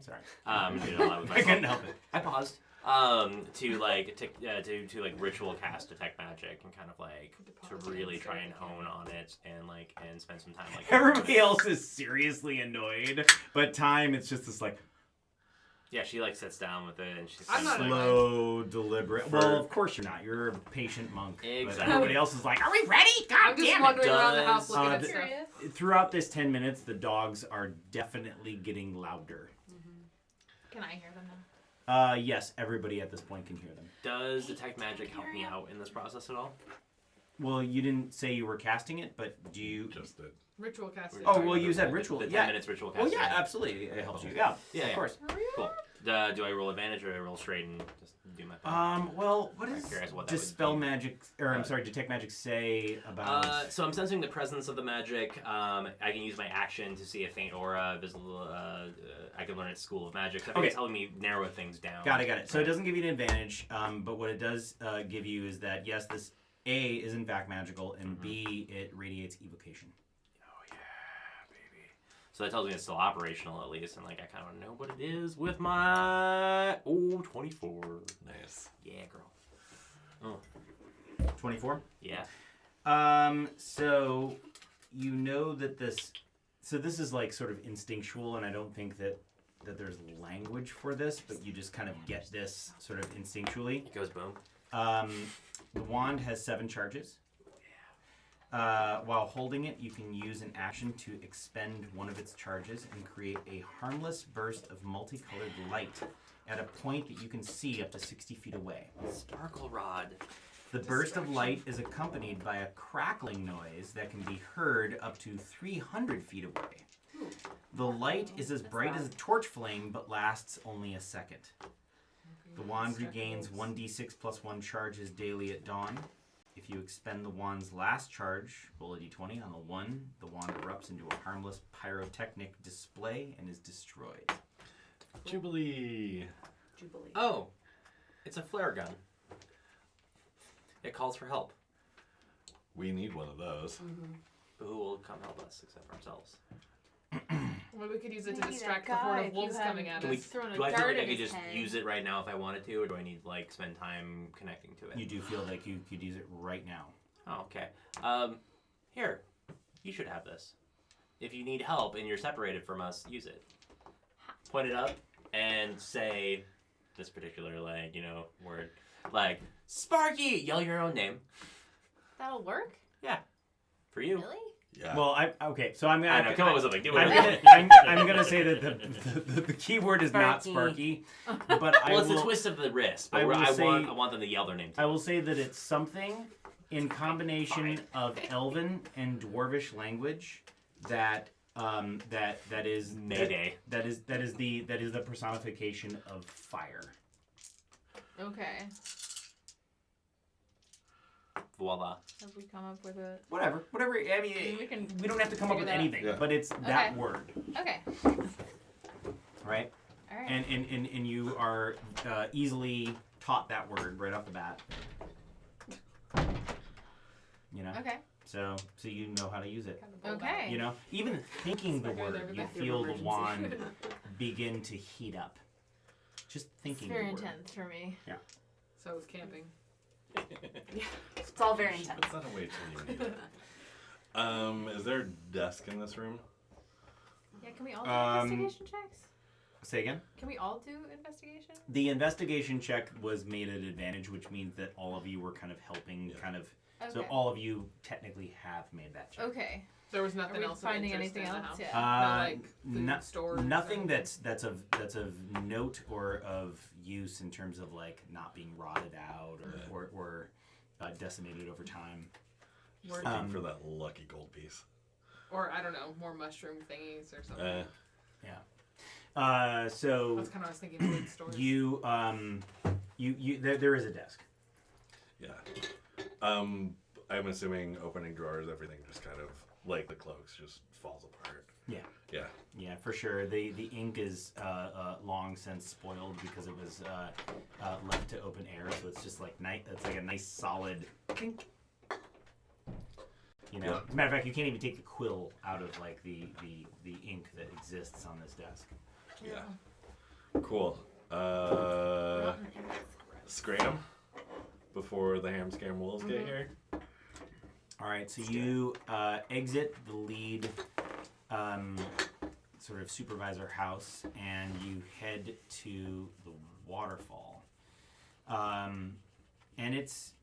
Sorry. You know, I couldn't help it. I paused. To ritual cast detect magic and kind of like to really try and hone on it and spend some time like. Everybody else is seriously annoyed, but Time, it's just this like. Yeah, she like sits down with it and she's I'm not slow, deliberate. Well, of course you're not. You're a patient monk. Exactly. But everybody else is like, "Are we ready? God I'm just damn it!" wandering around the house looking at the- stuff. Throughout this 10 minutes, the dogs are definitely getting louder. Can I hear them now? Yes, everybody at this point can hear them. Does detect magic help me out in this process at all? Well, you didn't say you were casting it, but do you? Just did. Ritual casting. Oh, well, you said ritual. The 10 yeah. minutes ritual Oh casting. yeah, absolutely. It helps you. Yeah, Yeah, of yeah. course. Cool. Do I roll advantage or do I roll straight and just do my thing? Well, what I'm does curious what that would dispel be. magic, or I'm sorry, detect magic say about? So I'm sensing the presence of the magic. I can use my action to see a faint aura, visible. I can learn its school of magic. So I think it's helping me narrow things down. Got it. So it doesn't give you an advantage, but what it does give you is that yes, this A is in fact magical, and B it radiates evocation. Oh yeah, baby. So that tells me it's still operational at least, and like I kind of know what it is with my 24. Nice. Yeah, girl. Oh 24. yeah. So you know that this. So this is like sort of instinctual, and I don't think that there's language for this, but you just kind of get this sort of instinctually. It goes boom. The wand has 7 charges. While holding it, you can use an action to expend one of its charges and create a harmless burst of multicolored light at a point that you can see up to 60 feet away. Sparkle rod. The burst of light is accompanied by a crackling noise that can be heard up to 300 feet away. The light is as bright as a torch flame, but lasts only a second. The wand regains 1d6 plus 1 charges daily at dawn. If you expend the wand's last charge, roll a d20. On the 1, the wand erupts into a harmless pyrotechnic display and is destroyed. Jubilee. Oh, it's a flare gun. It calls for help. We need one of those. But who will come help us except for ourselves? Well, we could use it to distract the horde of wolves coming at us. Do I feel like I could just use it right now if I wanted to, or do I need to like spend time connecting to it? You do feel like you could use it right now. Oh, okay. Here, you should have this. If you need help and you're separated from us, use it. Point it up and say this particular word, like Sparky. Yell your own name. That'll work? Yeah, for you. Really? Yeah. Well, so I'm gonna. I know. Come up with something. Do it. I'm gonna say that the key word is not Sparky, but it's the twist of the wrist. But I want them to yell their name too. I will say that it's something in combination of Elven and Dwarvish language that is Mayday. That is the personification of fire. Okay. Voila. Have we come up with a... Whatever. I mean, we don't have to come up with anything, but it's that word. Okay. Right? All right. And you are easily taught that word right off the bat. You know? Okay. So you know how to use it. Okay. You know? Even thinking the word, you feel the wand begin to heat up. Just thinking the word. It's very intense for me. Yeah. So is camping. It's all very intense. It's not a way to need it. Is there a desk in this room? Yeah, can we all do investigation checks? Say again? Can we all do investigation? The investigation check was made at advantage, which means that all of you were kind of helping, Okay. So all of you technically have made that check. Okay. There was nothing Are we else. finding of interest anything in the else? house? Yeah. No, food stores. Nothing that's of note or of use in terms of like not being rotted out or decimated over time. Looking for that lucky gold piece. Or I don't know, more mushroom thingies or something. So That's kind of what I was thinking. Food stores. There is a desk. Yeah. I'm assuming opening drawers, everything just kind of like the cloaks just falls apart. Yeah, for sure. The ink is long since spoiled because it was left to open air, so it's just like it's like a nice solid ink. You know, as a matter of fact, you can't even take the quill out of like the ink that exists on this desk. Yeah. Cool. Scram before the ham scam wolves get here. All right, so you exit the lead sort of supervisor house and you head to the waterfall. And it's,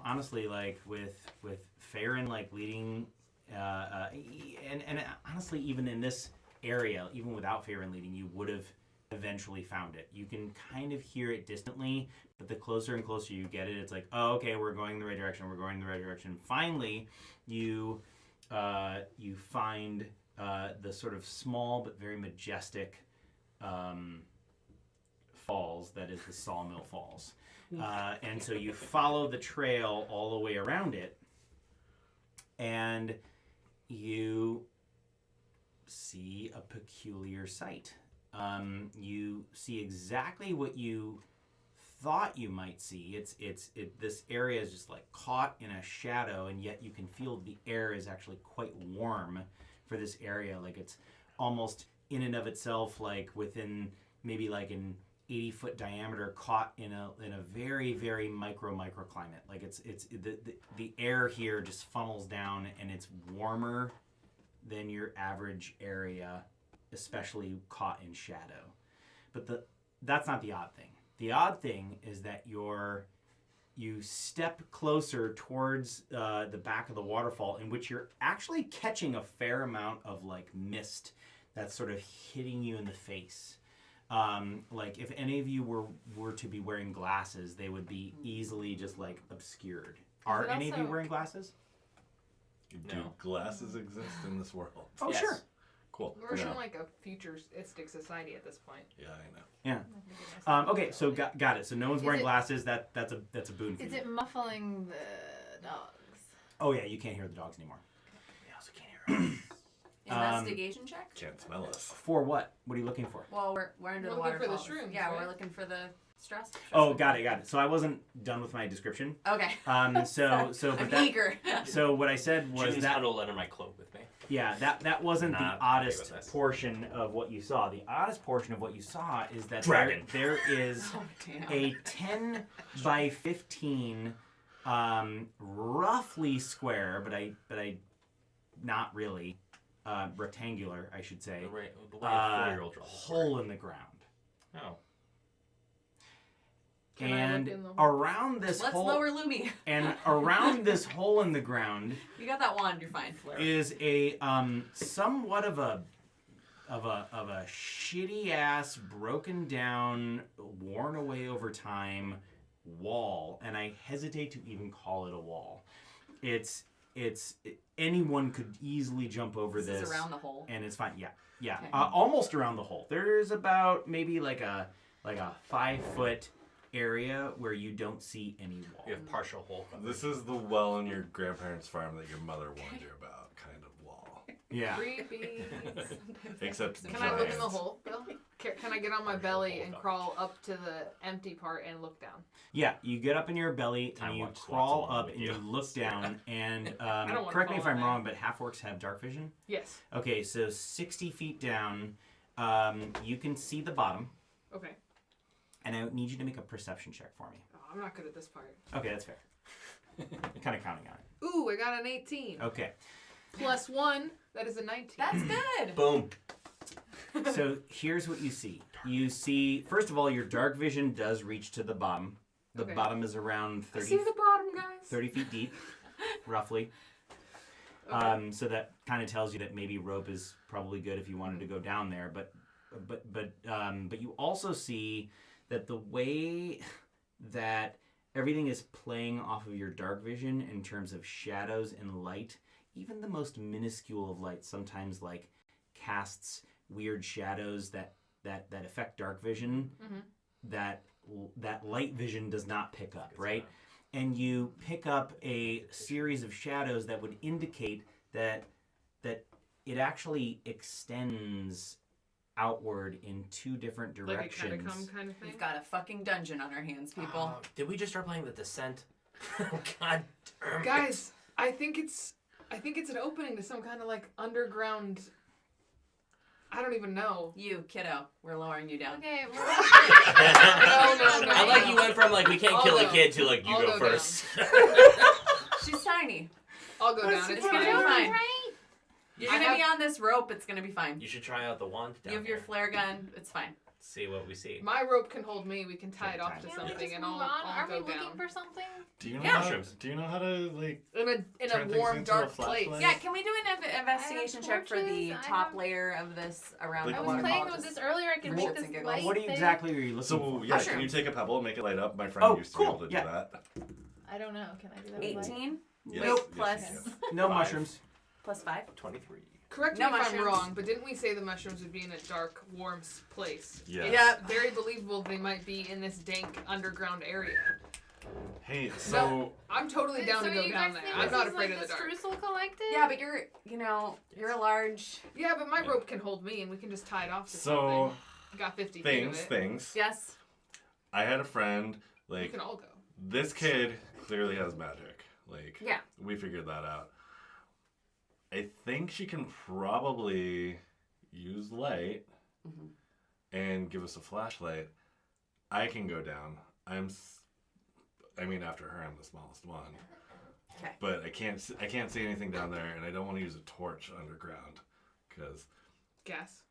honestly, like with Farron like leading, and honestly, even in this area, even without Farron leading, you would have eventually found it. You can kind of hear it distantly, but the closer and closer you get it, it's like, oh, okay, we're going in the right direction. Finally, you find the sort of small but very majestic falls that is the Sawmill Falls. And so you follow the trail all the way around it, and you see a peculiar sight. You see exactly what you thought you might see. This area is just like caught in a shadow, and yet you can feel the air is actually quite warm for this area. Like it's almost in and of itself, like within maybe like an 80-foot diameter caught in a very, very microclimate. Like it's the air here just funnels down and it's warmer than your average area, especially caught in shadow. But that's not the odd thing. The odd thing is that you step closer towards the back of the waterfall, in which you're actually catching a fair amount of like mist that's sort of hitting you in the face. Like if any of you were to be wearing glasses, they would be easily just like obscured. Are any of you wearing glasses? Do glasses exist in this world? Oh, Yes. sure. Cool. We're in like a futuristic society at this point. Yeah, I know. Yeah. Okay, so got it. So no one's wearing glasses. That's a boon for you. Is it muffling the dogs? Oh yeah, you can't hear the dogs anymore. We also can't hear us. Investigation check? Can't smell us. For what? What are you looking for? Well, we're under We're the looking for the waterfalls. shrooms, Yeah, right? we're looking for the stress. Oh, got it. So I wasn't done with my description. Okay. So but I'm that, eager. so what I said was June's that huddled under my cloak with me. yeah, that wasn't the Not happy oddest with this. portion of what you saw. The oddest portion of what you saw is that Dragon. there is Oh, damn. a 10 by 15 roughly square, but I not really rectangular, I should say. The way a 4-year-old draws. Hole in the ground. Oh. Can I And look in the hole? around this Let's hole lower Lumi. and around this hole in the ground You got that wand, you're fine. is a somewhat of a shitty ass, broken down, worn away over time wall, and I hesitate to even call it a wall. It's anyone could easily jump over This is around the hole. and it's fine. Yeah, Okay. almost around the hole. There's about maybe like a 5-foot area where you don't see any wall. We have partial hole coverage. This is the well on your grandparents' farm that your mother warned you about, kind of wall. Yeah. Creepy. Except Can I look in the giants. hole, Bill? Can I get on my belly and crawl up to the empty part and look down? Yeah, you get up in your belly Time and you Warp squats crawl along up with and you. you look down and don't wanna correct me if fall I'm in wrong, but half-orcs have dark vision. Yes. Okay, so 60 feet down, you can see the bottom, Okay. and I need you to make a perception check for me. Oh, I'm not good at this part. Okay, that's fair. Kind of counting on it. Ooh, I got an 18. Okay, Plus 1, that is a 19. That's good. Boom. so here's what you see. You see, first of all, your dark vision does reach to the bottom. The Okay. bottom is around I 30, see the bottom, guys. 30 feet deep, roughly. Okay. So that kind of tells you that maybe rope is probably good if you wanted to go down there. But you also see that the way that everything is playing off of your dark vision in terms of shadows and light, even the most minuscule of light sometimes like casts weird shadows that affect dark vision that light vision does not pick up, right? And you pick up a series of shadows that would indicate that it actually extends outward in two different Like a directions. catacomb kind of thing. We've got a fucking dungeon on our hands, people. Did we just start playing The Descent? God damn it. Guys, I think it's an opening to some kind of like underground. I don't even know. You, kiddo, we're lowering you down. Okay, No. I like you went from like we can't I'll kill a go. kid to like you I'll go go down. first. She's tiny. I'll go It's down. It's gonna be fine. fine. right? You're I gonna be have- on this rope. It's gonna be fine. You should try out the wand down You have your here. flare gun. It's fine. See what we see. My rope can hold me. We can tie it off to Can't we something, just and move I'll on? Are we go looking down. for something? Do you know Yeah. mushrooms? Do you know how to like? In Turn a things warm, into a dark place. flashlight? Yeah, can we do an investigation check for the torches, I top have- layer of this around Like the I was waterfall, playing waterfall? with this earlier. I could for make shits this and giggles. light What thing. exactly are you looking So for? yeah, can you Mushrooms. take a pebble, make it light up? My friend Oh, used to cool, be able to yeah. do that. I don't know. Can I do that? with light? 18? Yes, Nope, yes, plus yes. No 5. mushrooms. plus 5. 23. Correct No me if mushrooms. I'm wrong, but didn't we say the mushrooms would be in a dark, warm place? Yes. Yeah. Very believable they might be in this dank underground area. Hey, so No, I'm totally down So to go you down guys there. think I'm this not is afraid like of the dark. Strassman Collective? Yeah, but you're a large. Yeah, but my rope can hold me, and we can just tie it off to so something. Got 50 feet of it. things. Yes. I had a friend We like can all go. this kid clearly has magic. Like Yeah. we figured that out. I think she can probably use light Mhm. and give us a flashlight. I can go down. After her, I'm the smallest one. Okay. But I can't see anything down there, and I don't want to use a torch underground, because Gas.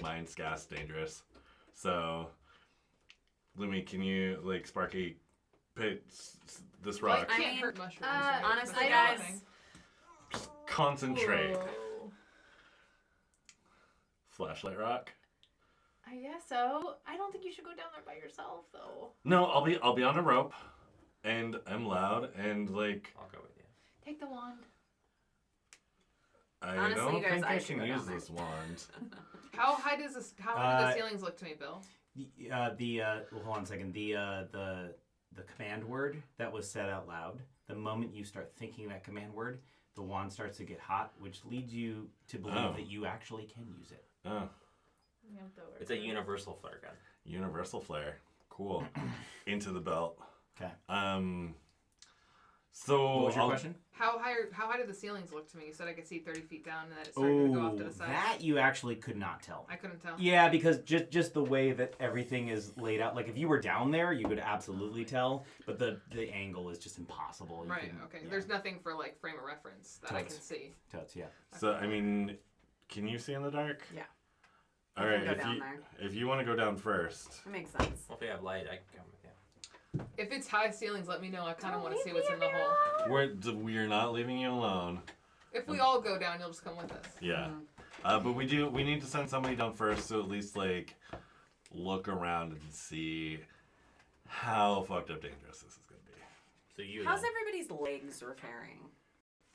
mine's gas dangerous. So, Lumi, can you Sparky, pick this rock? I can't hurt mushrooms. Honestly, guys, Just concentrate. Whoa. Flashlight rock. I guess so. I don't think you should go down there by yourself, though. No, I'll be on a rope, and I'm loud, and I'll go with you. Take the wand. I Honestly, don't you guys, think I I should can go down use there. this wand. How high do the ceilings look to me, Bill? Hold on a second. The command word that was said out loud. The moment you start thinking that command word, the wand starts to get hot, which leads you to believe that you actually can use it. Oh, It's a universal flare gun. universal flare. Cool. Into the belt. Okay. So What was your question? How high do the ceilings look to me? You said I could see 30 feet down, and that it started to go off to the side. That you actually could not tell. I couldn't tell. Yeah, because just the way that everything is laid out. Like if you were down there, you could absolutely tell, but the angle is just impossible. You Right. couldn't- Okay. yeah. There's nothing for frame of reference that I can see. Totes, yeah. So can you see in the dark? Yeah. All I right. can go If down you there. if you want to go down first, It makes sense. Well, if you have light, I can come with you. If it's high ceilings, let me know. I kind of want to see what's in the hole. we're not leaving you alone. If we all go down, you'll just come with us. Yeah. But we need to send somebody down first to at least look around and see how fucked up dangerous this is gonna be. So you. How's everybody's legs repairing?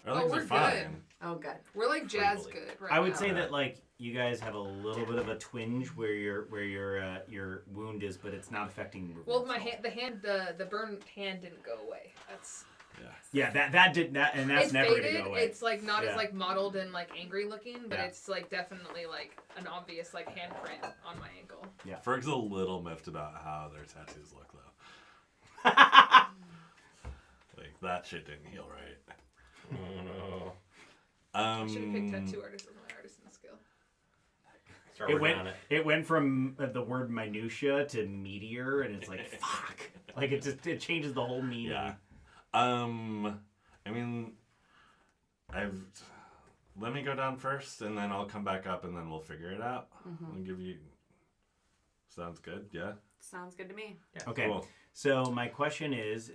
Our legs we're are fine. good. Oh, good. We're jazz Fully. good right I would now. say that you guys have a little bit of a twinge where your wound is, but it's not affecting movement. Well, my hand, the burned hand didn't go away. That's Yeah, that did that, and that's it's never faded. gonna go away. It's not Yeah. as mottled and angry looking, but Yeah. it's definitely an obvious handprint on my ankle. Ferg's a little miffed about how their tattoos look though. That shit didn't heal right. Oh no. I should have picked tattoo artist as my artisan skill. Start It working on it. went from the word minutia to meteor, and it's fuck. It changes the whole meaning. Yeah. Let me go down first, and then I'll come back up, and then we'll figure it out. I'll give you. Sounds good. Yeah. Sounds good to me. Okay. Cool. So my question is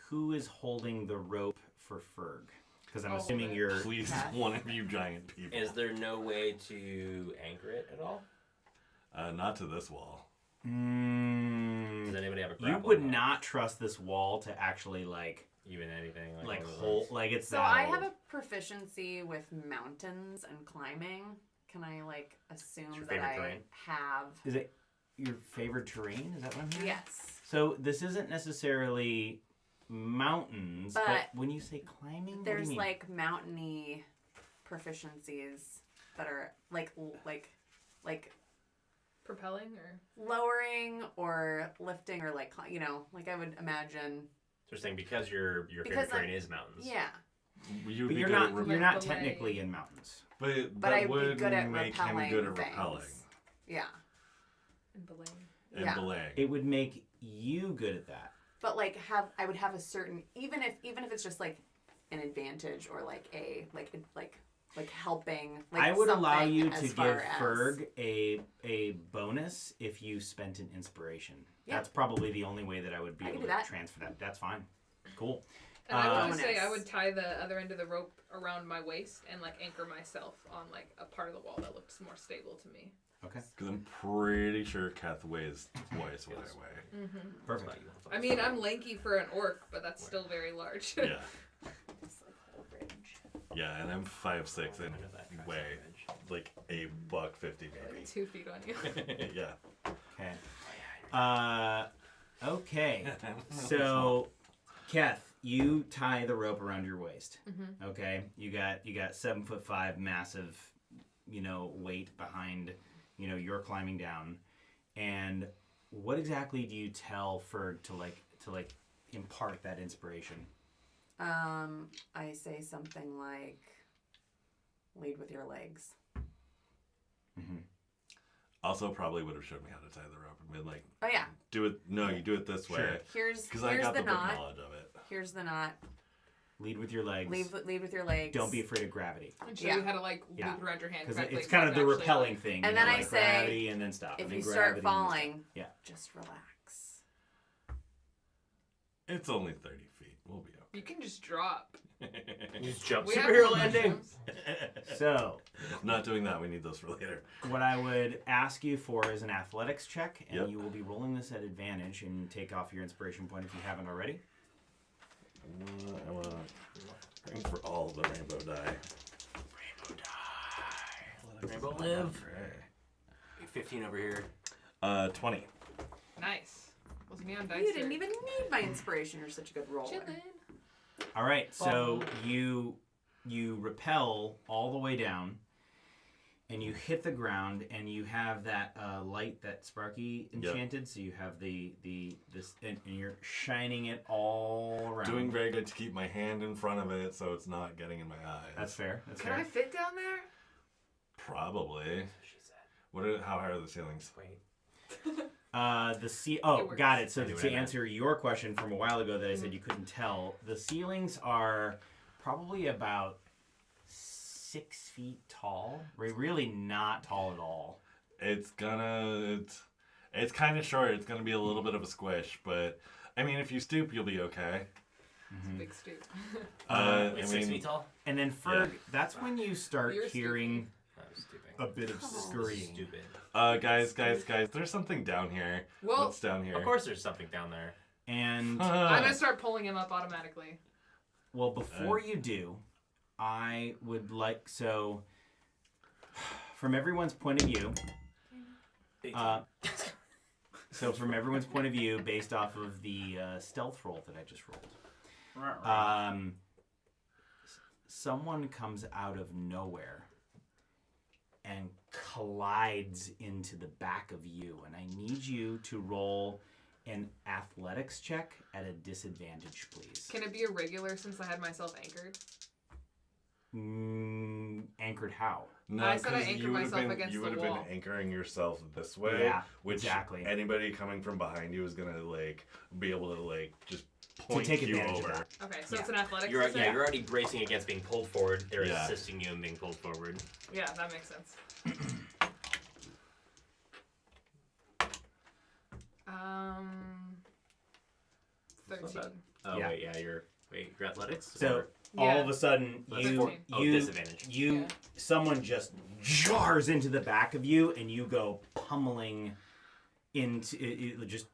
who is holding the rope for Ferg? Because I'm I'll assuming hold it. you're. Please, Yes. one of you giant people. Is there no way to anchor it at all? Not to this wall. Does anybody have a You grappling would hook? not trust this wall to actually Even anything like one of hold those? it's So that I old. have a proficiency with mountains and climbing. Can I assume your that favorite I terrain? have? Is it your favorite terrain? Is that what I'm hearing? Yes. So this isn't necessarily mountains, but, But when you say climbing, There's what do you mean? mountainy proficiencies that are like Propelling or lowering or lifting or I would imagine. So you're saying because your Because, favorite terrain is mountains. Yeah. You would But be you're good not at you're not belay. technically in mountains. But But that I'd be would good at make him repelling good at things. repelling Yeah. and belaying. and Yeah. belaying. It would make you good at that. But I would have a certain even if it's just an advantage or helping. I would allow something you as to give far as- Ferg a bonus if you spent an inspiration. Yeah. That's probably the only way that I would be I able can to do that. transfer that. That's fine. Cool. And I would just say Bonus. I would tie the other end of the rope around my waist and anchor myself on a part of the wall that looks more stable to me. Okay. Because I'm pretty sure Keth weighs twice what I weigh. Perfect. I mean, I'm lanky for an orc, but that's still very large. Yeah. It's whole bridge. Yeah, and I'm 5'6" and Look at that weigh $1.50 maybe. 2 feet on you. Yeah. Okay. Okay. So, Keth, you tie the rope around your waist. Mm-hmm. Okay. You got 7'5" massive, weight behind, you're climbing down. And what exactly do you tell Ferg to impart that inspiration? I say something like, lead with your legs. Mm-hmm. Also, probably would have showed me how to tie the rope and been like, Oh yeah. do it. No, you do it this way. Here's I got the the knot. knowledge of it. Here's the knot. Lead with your legs. Lead with your legs. Don't be afraid of gravity. And show you how to like loop it around your hand. Because it's kind of the repelling thing. And then I say, gravity and then stop. If and then you start falling, just relax. It's only 30 feet. We'll be okay. You can just drop. Just jump. We have Superhero no landing. mushrooms. So, Not doing that. We need those for later. what I would ask you for is an athletics check, and Yep. you will be rolling this at advantage and take off your inspiration point if you haven't already. I want to bring for all the rainbow die. Rainbow die. Let the rainbow live. 15 over here. 20. Nice. Wasn't me on dice. You didn't even need my inspiration. You're such a good roller. Chillin'. All right, so you rappel all the way down, and you hit the ground, and you have that light that Sparky enchanted. So you have this, and you're shining it all around. Doing very good to keep my hand in front of it so it's not getting in my eyes. That's fair. That's Can fair. I fit down there? Probably. She said. How high are the ceilings? Wait. Got it. So I knew what to I meant. answer your question from a while ago that I said you couldn't tell, the ceilings are probably about 6 feet tall. Really not tall at all. It's kind of short. It's gonna be a little bit of a squish, but I mean, if you stoop, you'll be okay. It's a big stoop. Wait, 6 feet tall? And then Ferg, that's when you start You're hearing I was stupid. a bit of screaming. Stupid. Guys, there's something down here. Well, What's down here? Of course there's something down there. And I'm gonna start pulling him up automatically. well, before you do, I would like from everyone's point of view. From everyone's point of view, based off of the stealth roll that I just rolled, someone comes out of nowhere and collides into the back of you, and I need you to roll an athletics check at a disadvantage, please. Can it be a regular since I had myself anchored? Anchored how? No, I said I 'cause anchored you would've myself been- against You the would have wall. been anchoring yourself this way. Yeah, which exactly. Anybody coming from behind you is gonna be able to just point take you advantage of over. that. Okay, so Yeah. it's an athletics. You're is it? you're already bracing against being pulled forward. They're Yeah. assisting you in being pulled forward. Yeah, that makes sense. 13. Oh Yeah. your athletics. So Yeah. all of a sudden, That's you 14. Oh, disadvantage. Yeah. someone just jars into the back of you, and you go pummeling into just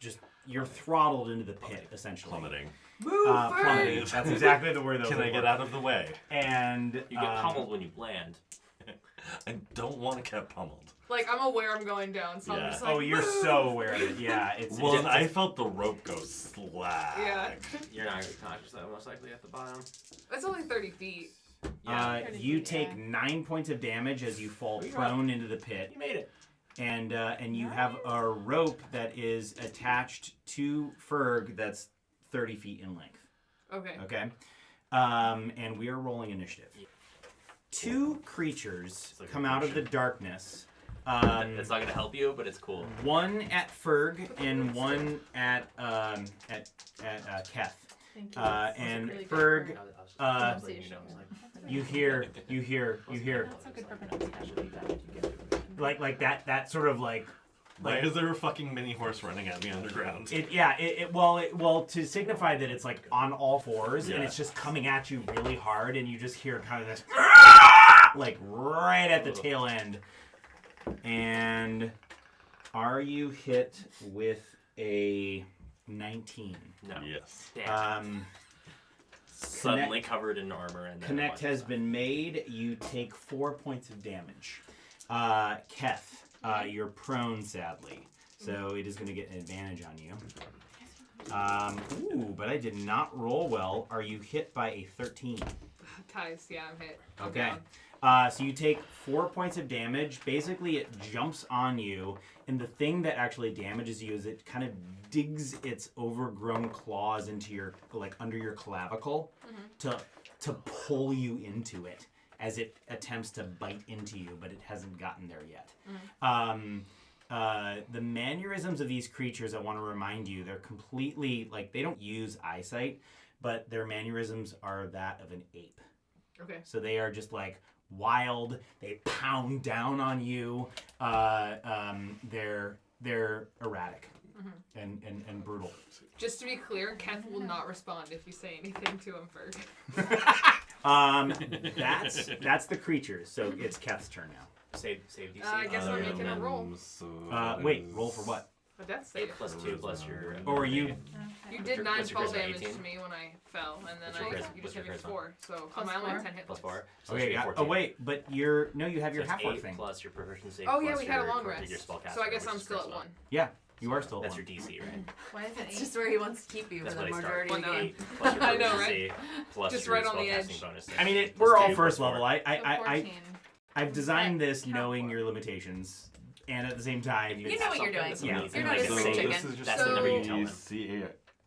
you're throttled into the pit essentially. Plummeting. Move, Plummeting. Ferg! That's exactly the word. Can I get out of the way? And you get pummeled when you land. I don't want to get pummeled. Like, I'm aware I'm going down, so I'm Yeah. just like, you're move! so aware of it. Yeah, it's Well, it's- I felt the rope go slack. Yeah. You're not conscious that most likely at the bottom. That's only 30 feet. you take 9 points of damage as you fall You're prone into the pit. You made it. And you have a rope that is attached to Ferg that's 30 feet in length. Okay. Okay? And we are rolling initiative. 2 creatures like a come out of the potion. darkness. That's not gonna help you, but it's cool. One at Ferg and one at Keth. Thank you. And Really good Ferg, for you hear. That's so good for pronunciation. Like that sort of like. Why is there a fucking mini horse running at me underground? Well, to signify that it's like on all fours and it's just coming at you really hard, and you just hear kind of this, like right at the tail end. And are you hit with a 19? No. Yes. Damn. Suddenly covered in armor and then Connect has been made. You take 4 points of damage. Keth, you're prone, sadly, so it is going to get an advantage on you. But I did not roll well. Are you hit by a 13? Ties, yeah, I'm hit. I'm Okay. down. So you take 4 points of damage. Basically, it jumps on you, and the thing that actually damages you is it kind of digs its overgrown claws into your, like, under your clavicle to pull you into it as it attempts to bite into you, but it hasn't gotten there yet. the mannerisms of these creatures, I want to remind you, they're completely, like, they don't use eyesight, but their mannerisms are that of an ape. Okay. So they are just, like, wild. They pound down on you. They're erratic and brutal. Just to be clear, Keth will not respond if you say anything to him first. That's the creatures, so it's Keth's turn now. Save DC. I guess I'm making a roll. So Wait, roll for what? A death save. +2 plus your. Or you? You did 9 what's your fall charisma, damage 18? to me when I fell, and then What's your charisma? you What's just hit your me charisma? 4. So Plus I only have 4. 10 hit Plus points. 4. So Okay, yeah, oh wait, but you have your so half orc it's 8 thing. plus your proficiency. Oh yeah, plus we had a your- long your rest. spellcaster, So I guess which I'm is still at charisma. 1. Yeah, you are still at That's 1. your DC, right? Why is it It's 8? just where he wants to keep you That's for the what I start. majority of the game. 8 plus your I know, proficiency plus Just your right on the spellcasting edge. bonus. I mean, Plus we're all 2 first plus 4. level. I've 14. designed this Count knowing for. your limitations, and at the same time, You know what you're doing. That's Yeah. amazing. You're not Like, a So spring say- this chicken. is just That's the number you tell them.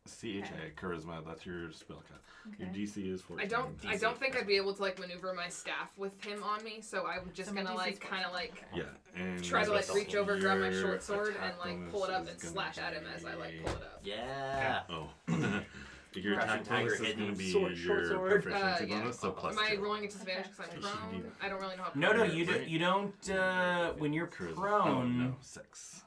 CHA charisma. That's your spell cat. Your Okay. DC is 14. I don't think I'd be able to like maneuver my staff with him on me, so I'm just So my gonna DC's like kind of 14. like Yeah, and try to like Your reach over, grab my your short sword, and attack like pull it up bonus and is slash gonna at him as I like be- pull it up. Yeah. Oh. Your Crouching attack tiger bonus is hidden going to be sword, short your sword. proficiency Yeah. bonus, so plus Am I 2. rolling at disadvantage because I'm prone? I don't really know how. no, prone you is. don't. You don't. When you're Charisma. prone. Oh, no, 6.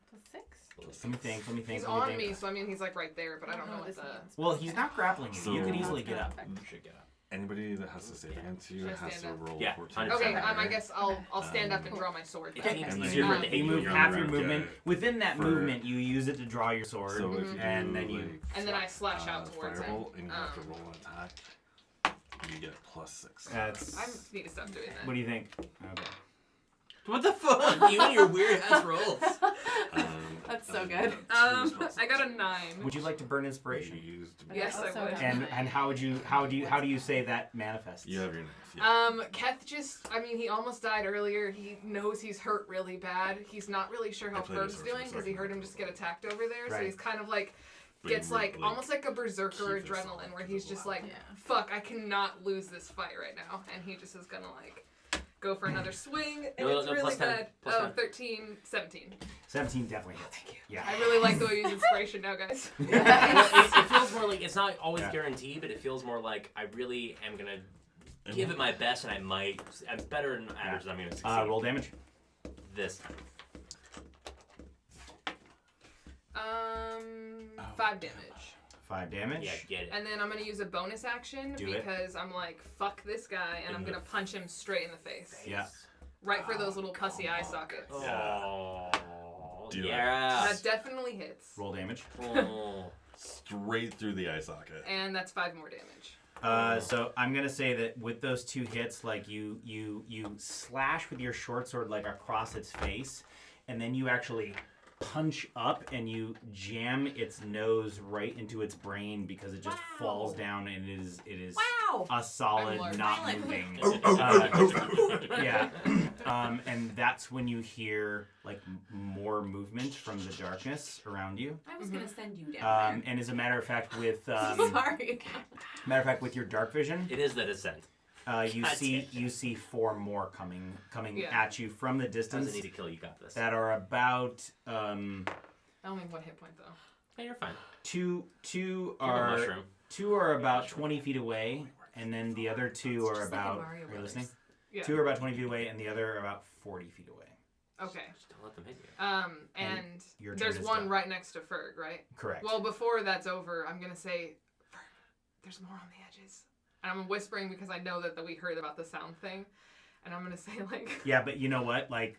Plus 6? Let me think. He's on me, so I mean he's like right there, but I don't know what this the. means. Well, he's not grappling you. So- You could easily get up. Should get up. Anybody that has to save against you Should I has to stand up? roll Yeah, 14. 100%. Okay, I guess I'll stand up and draw my sword. It then. seems And then easier for it to you hit You you move when half you're your around. movement. Within that For- movement, you use it to draw your sword, So if you and do, then you. like, And then I slash out towards him. firebolt, and you have to roll an attack, you get plus 6. That's. I need to stop doing that. What do you think? Okay. What the fuck? You and your weird ass rolls. That's so good. I got a 9. Would you like to burn inspiration? Yes, I Also would. got- And how do you say that manifests? You have your knife. Yeah. Keth he almost died earlier. He knows he's hurt really bad. He's not really sure how I played a Ferg's sorcerer, doing because he heard him just get attacked over there. So Right. he's kind of like, But you gets would, like almost like a berserker keep this adrenaline on where to he's the just left. like, Yeah. fuck, I cannot lose this fight right now. And he just is gonna like go for another swing. And No, it's no, really plus 10, bad. plus Oh, 10. 13, 17. 17 definitely hits. Thank you. Yeah. I really like the way you use inspiration now, guys. Well, it feels more like it's not always Yeah. guaranteed, but it feels more like I really am gonna give it my best, and I'm better than average than I'm gonna succeed. Roll damage. This time. 5 damage. 5 damage. Yeah, get it. And then I'm gonna use a bonus action Do it. because I'm like, fuck this guy, and I'm gonna punch him straight in the face. Yeah. Right for those little pussy eye sockets. Oh, Do it. yeah. That definitely hits. Roll damage. Oh. Straight through the eye socket. And that's 5 more damage. So I'm gonna say that with those 2 hits, like you slash with your short sword like across its face, and then you actually punch up and you jam its nose right into its brain because it just falls down and it is Wow. a solid, I'm not Violent. moving. Oh, Yeah, and that's when you hear like more movement from the darkness around you. I was gonna send you down And as a matter of fact, with there. Sorry. with your dark vision, It is the descent. you God see damn. you see 4 more coming Yeah. at you from the Doesn't distance need to kill. You got this. Uh, that are about I only have 1 hit point though. Yeah, you're fine. two Give a are mushroom. 2 are about 20 feet away, and then the other 2 are Just like in about. Mario Are you Brothers. listening? Yeah. 2 are about 20 feet away, and the other are about 40 feet away. Okay. Just don't let them hit you. And your turn there's is one done. right next to Ferg, right? Correct. Well, before that's over, I'm gonna say, Ferg, there's more on the edges. And I'm whispering because I know that we heard about the sound thing. And I'm gonna say like, yeah, but you know what? Like.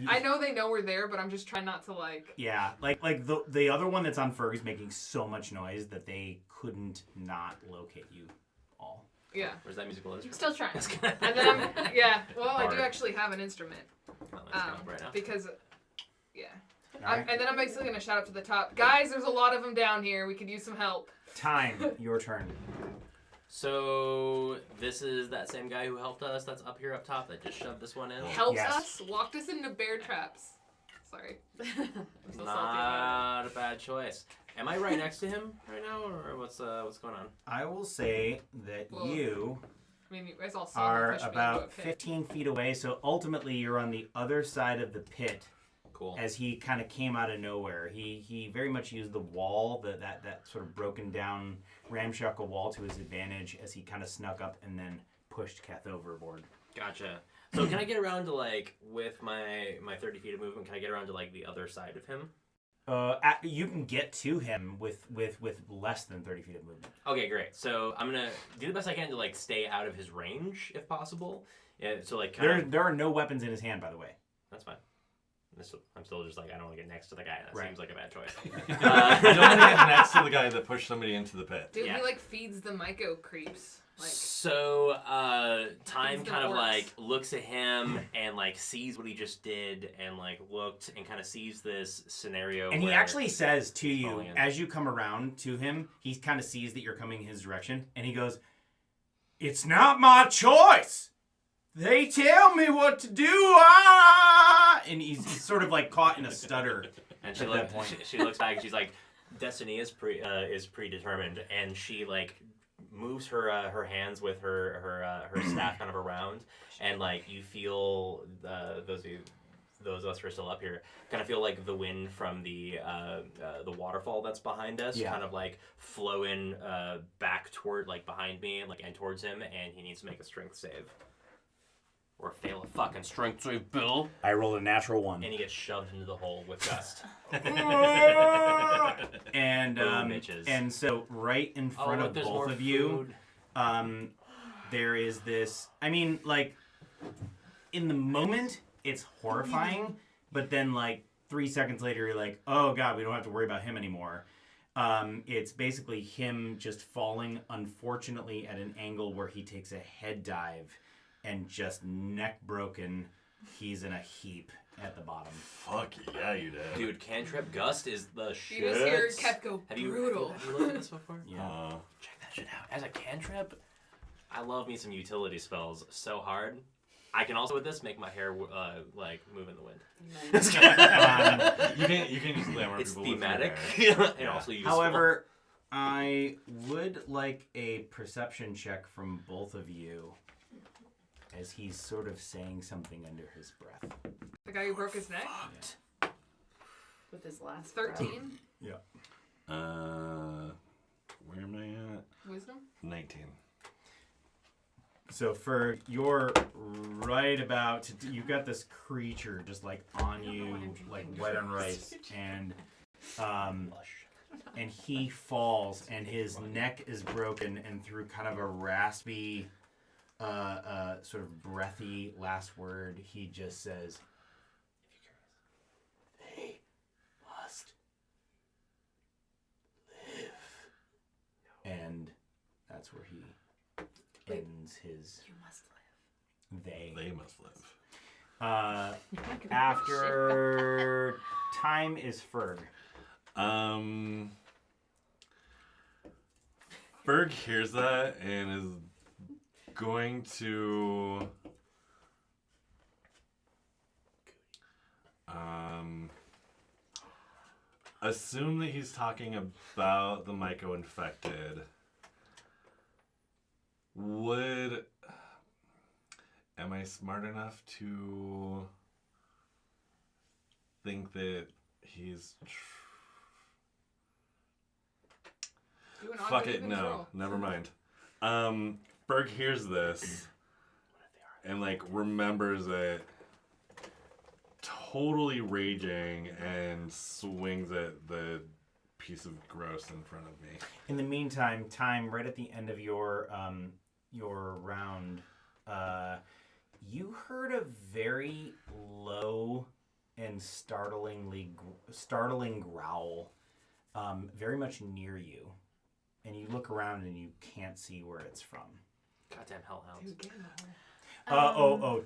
I know they know we're there, but I'm just trying not to like. Yeah, like the other one that's on Ferg is making so much noise that they couldn't not locate you all. Yeah. Where's that musical instrument? Still trying. And then well, I do Hard. actually have an instrument. Right now. Because, yeah. Alright. And then I'm basically gonna shout up to the top, guys, there's a lot of them down here. We could use some help. Time. Your turn. So this is that same guy who helped us. That's up here up top. That just shoved this one in. Helped Yes. us, walked us into bear traps. Sorry. I'm so salty about Not a bad choice. Am I right next to him right now, or what's going on? I will say that Well, you it. I mean, you guys all saw me are push me into about a pit. 15 feet away, so ultimately you're on the other side of the pit Cool. As he kind of came out of nowhere. He very much used the wall, that sort of broken down ramshackle wall to his advantage as he kind of snuck up and then pushed Keth overboard. Gotcha. So can I get around to, like, with my 30 feet of movement, can I get around to, like, the other side of him? You can get to him with less than 30 feet of movement. Okay, great. So I'm going to do the best I can to, like, stay out of his range, if possible. Yeah, so, like, There are no weapons in his hand, by the way. That's fine. I'm still just like, I don't want to get next to the guy. That seems like a bad choice. You don't want to get next to the guy that pushed somebody into the pit. Dude, he like feeds the Myco creeps. Like, so Time kind of like looks at him and like sees what he just did and like looked and kind of sees this scenario. And he actually says to you, as you come around to him, he kind of sees that you're coming his direction, and he goes, "It's not my choice. They tell me what to do." And he's sort of like caught in a stutter. And she looks back and she's like, "Destiny is predetermined," and she like moves her hands with her staff kind of around, and like you feel those of us who are still up here kind of feel like the wind from the waterfall that's behind us kind of like flow in back toward like behind me and towards him, and he needs to make a strength save. Or fail a fucking strength save, Bill. I rolled a natural 1. And he gets shoved into the hole with Gust. And so right in front of both of you, there is this. I mean, like, in the moment, it's horrifying. But then, like, 3 seconds later, you're like, oh, God, we don't have to worry about him anymore. It's basically him just falling, unfortunately, at an angle where he takes a head dive. And just neck broken, he's in a heap at the bottom. Fuck yeah, you did. Dude, Cantrip Gust is the shit. You just hear Keth go brutal. Have you looked at this before? Yeah. Check that shit out. As a cantrip, I love me some utility spells so hard. I can also with this make my hair like move in the wind. You can just glamour it's people thematic and also useful. However, I would like a perception check from both of you. As he's sort of saying something under his breath. The guy who broke his neck? Yeah. With his last 13? Yeah. Where am I at? Wisdom? 19. So for your right about to, you've got this creature just like on you, like wet on rice, and he falls, and his neck is broken, and through kind of a raspy, sort of breathy last word, he just says, "They must live," and that's where he ends his. You must live. They must live. After Time is Ferg. Ferg hears that and is going to assume that he's talking about the myco-infected. Am I smart enough to think that he's fuck it, no, never mind. Berg hears this and like remembers it, totally raging, and swings at the piece of gross in front of me. In the meantime, Time, right at the end of your round, you heard a very low and startling growl, very much near you, and you look around and you can't see where it's from. Goddamn hellhounds.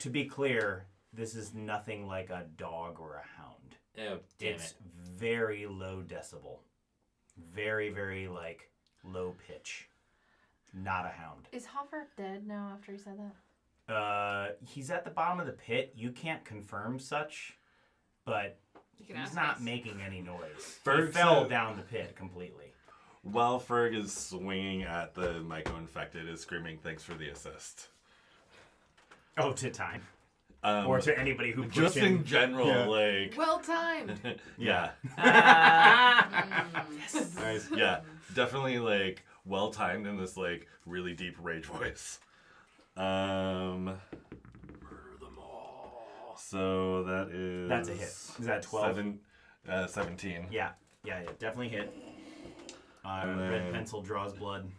To be clear, this is nothing like a dog or a hound. Oh, damn it's very low decibel. Very, very, like, low pitch. Not a hound. Is Hoffer dead now after he said that? He's at the bottom of the pit. You can't confirm such, but he's not making any noise. Ferg he fell down the pit completely. While Ferg is swinging at the myco-infected, is screaming, "Thanks for the assist." Oh, to Time. or to anybody who just in general, like Well timed. yeah. Yes. Nice. Yeah, definitely like well timed in this like really deep rage voice. Murder them all. So that's a hit. Is that 12? 17. Yeah, definitely hit. Red pencil draws blood.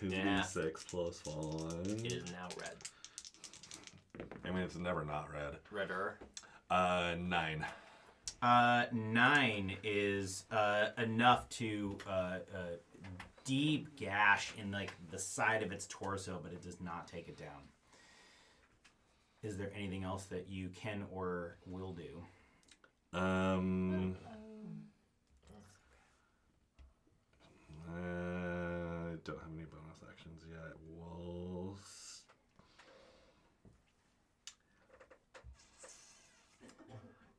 2d6 plus 1. It is now red. I mean, it's never not red. Redder. 9. 9 is enough to deep gash in like the side of its torso, but it does not take it down. Is there anything else that you can or will do? I don't have any bonus actions yet. We'll...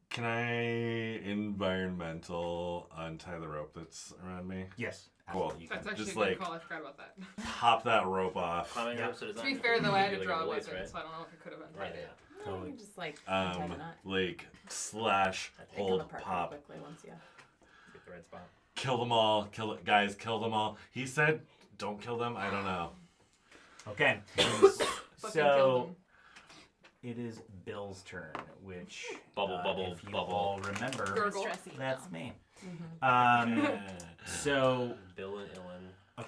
Can I environmental untie the rope that's around me? Yes. Cool. That's actually Just a good like call. I forgot about that. hop that rope off. Climbing rope, so To be fair, though, I had to draw a weapon, right? so I don't know if I could have untied Right, it. yeah. Totally. Just like untie the knot. Like slash, They come hold, apart pop. pretty quickly once you. Get the red spot. Kill them all. Guys, kill them all. He said, don't kill them. I don't know. Okay. Fucking killed So him. it is Bill's turn, which Bubble, bubble, if you bubble. all remember, Gurgle. Stressy. that's me. Mm-hmm. So Bill and Illen.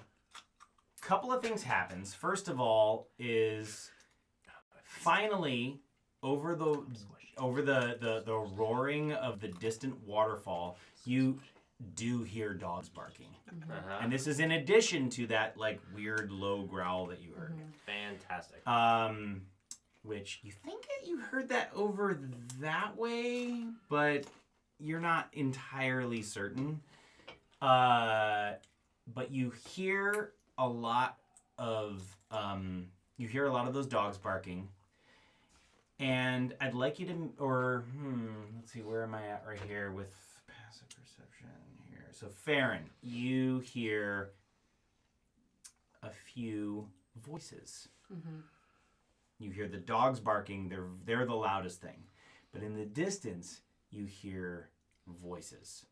couple of things happens. First of all is finally over the roaring of the distant waterfall, you do hear dogs barking. Uh-huh. And this is in addition to that like weird low growl that you heard. Fantastic. Which you think that you heard that over that way, but you're not entirely certain. But you hear a lot of those dogs barking. And I'd like you to, let's see, where am I at right here with passive perception here? So Farron, you hear a few voices. Mm-hmm. You hear the dogs barking, they're the loudest thing. But in the distance, you hear voices.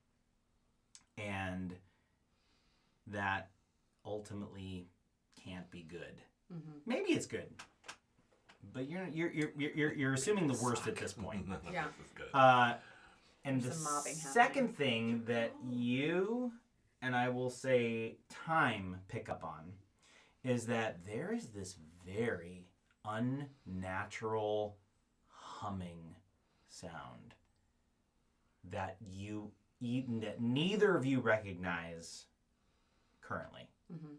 And that ultimately can't be good. Mm-hmm. Maybe it's good. But you're assuming the worst at this point. Yeah. This is good. And There's the some mobbing second thing that you and I will say time pick up on is that there is this very unnatural humming sound that that neither of you recognize currently. Mm-hmm.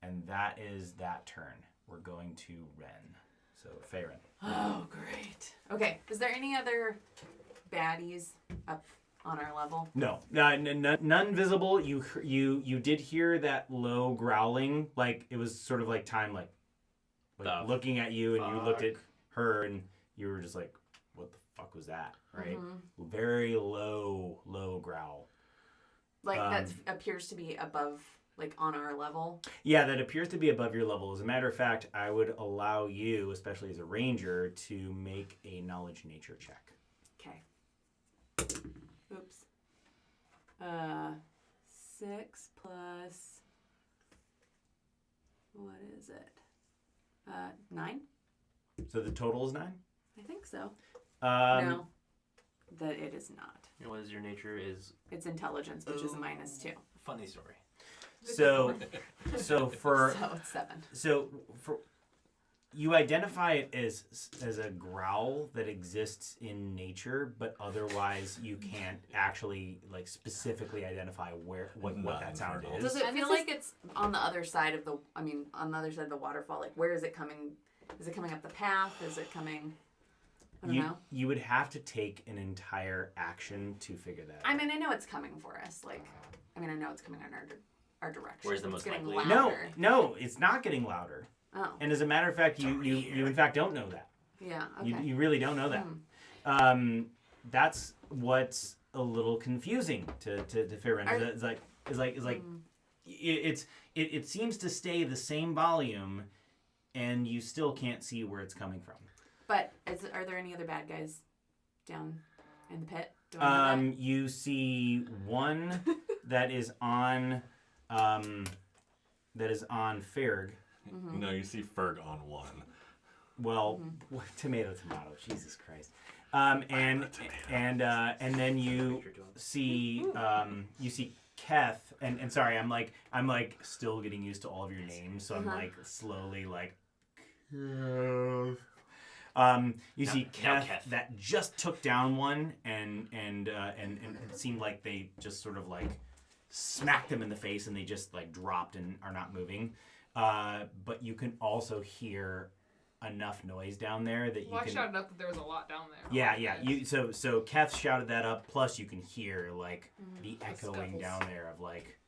And that is that turn. We're going to Ren. So, Farron. Oh, great. Okay. Is there any other baddies up on our level? No, none visible. You did hear that low growling, like it was sort of like time, like looking at you, and you looked at her, and you were just like, "What the fuck was that?" Right? Mm-hmm. Very low growl. Like that appears to be above, like on our level. Yeah, that appears to be above your level. As a matter of fact, I would allow you, especially as a ranger, to make a knowledge nature check. Okay. Oops. 6 plus. What is it? 9? So the total is 9? I think so. No. That it is not. What is your nature? Is It's intelligence, which is a -2. funny story. So for So it's 7. So for you identify it as a growl that exists in nature, but otherwise you can't actually like specifically identify what that sound is. Does it feel like it's on the other side of the? I mean, on the other side of the waterfall. Like, where is it coming? Is it coming up the path? Is it coming? I don't know. You would have to take an entire action to figure that out. I mean, I know it's coming for us. Like, I mean, I know it's coming in our direction. Where's the It's most getting likely? louder. No, it's not getting louder. Oh. And as a matter of fact, you in fact don't know that. Yeah. Okay. You really don't know that. That's what's a little confusing to Farron. It seems to stay the same volume, and you still can't see where it's coming from. But are there any other bad guys down in the pit? You see one that is on Ferg. Mm-hmm. No, you see Ferg on one. Well, tomato, Jesus Christ. And then you see Keth, and sorry, I'm like still getting used to all of your names, so I'm like slowly like. You see Keth that just took down one, and it seemed like they just sort of like smacked them in the face, and they just like dropped and are not moving. But you can also hear enough noise down there that you can. I shouted up that there was a lot down there. Yeah. So Keth shouted that up. Plus, you can hear like the echoing down there of like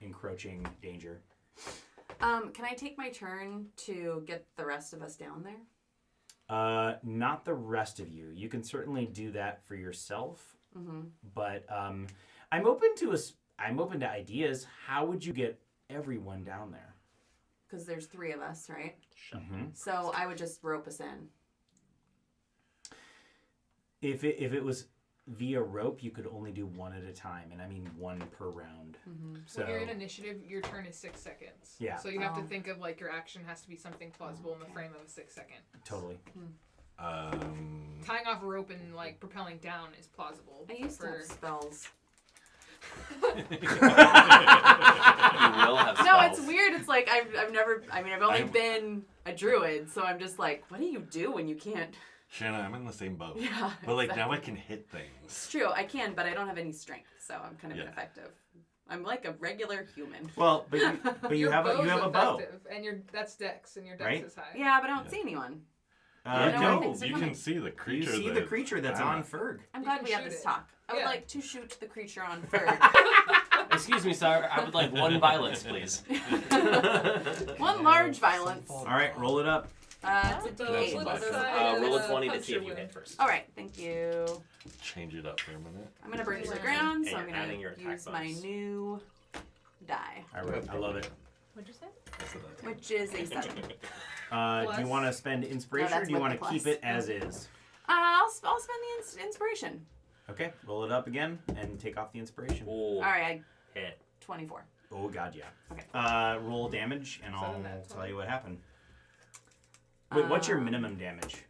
encroaching danger. Can I take my turn to get the rest of us down there? Not the rest of you. You can certainly do that for yourself. But I'm open to ideas. How would you get everyone down there? Because there's 3 of us, right? So I would just rope us in. If it was via rope, you could only do one at a time, and I mean one per round. So when you're in initiative, your turn is 6 seconds. Yeah. So you have to think of like your action has to be something plausible in the frame of a 6 second. Totally. Tying off a rope and like propelling down is plausible. I used to have spells. You will have spells. No, it's weird. It's like I've only been a druid, so I'm just like, what do you do when you can't? Shanna, I'm in the same boat. Yeah. But like now I can hit things. It's true, I can, but I don't have any strength, so I'm kind of ineffective. I'm like a regular human. Well, but you have a bow. And that's dex, and your dex is high. Yeah, but I don't see anyone. No, you can see the creature. You see the creature that's on Ferg. I'm glad we have this talk. I would like to shoot the creature on Ferg. Excuse me, sir. I would like 1 violence, please. 1 large violence. All right, roll it up. It's a D8. Roll a 20 to see if you hit first. All right, thank you. Change it up for a minute. I'm going to bring it to the ground, so I'm And going your to attack use my bonus. new die. All right, I love it. What'd you say? Which is a 7. Do you want to spend inspiration, or do you want to keep it as is? I'll spend the inspiration. Okay, roll it up again and take off the inspiration. All right, I hit 24. Oh god, yeah. Okay. Roll damage, and I'll tell you what happened. Wait, what's your minimum damage?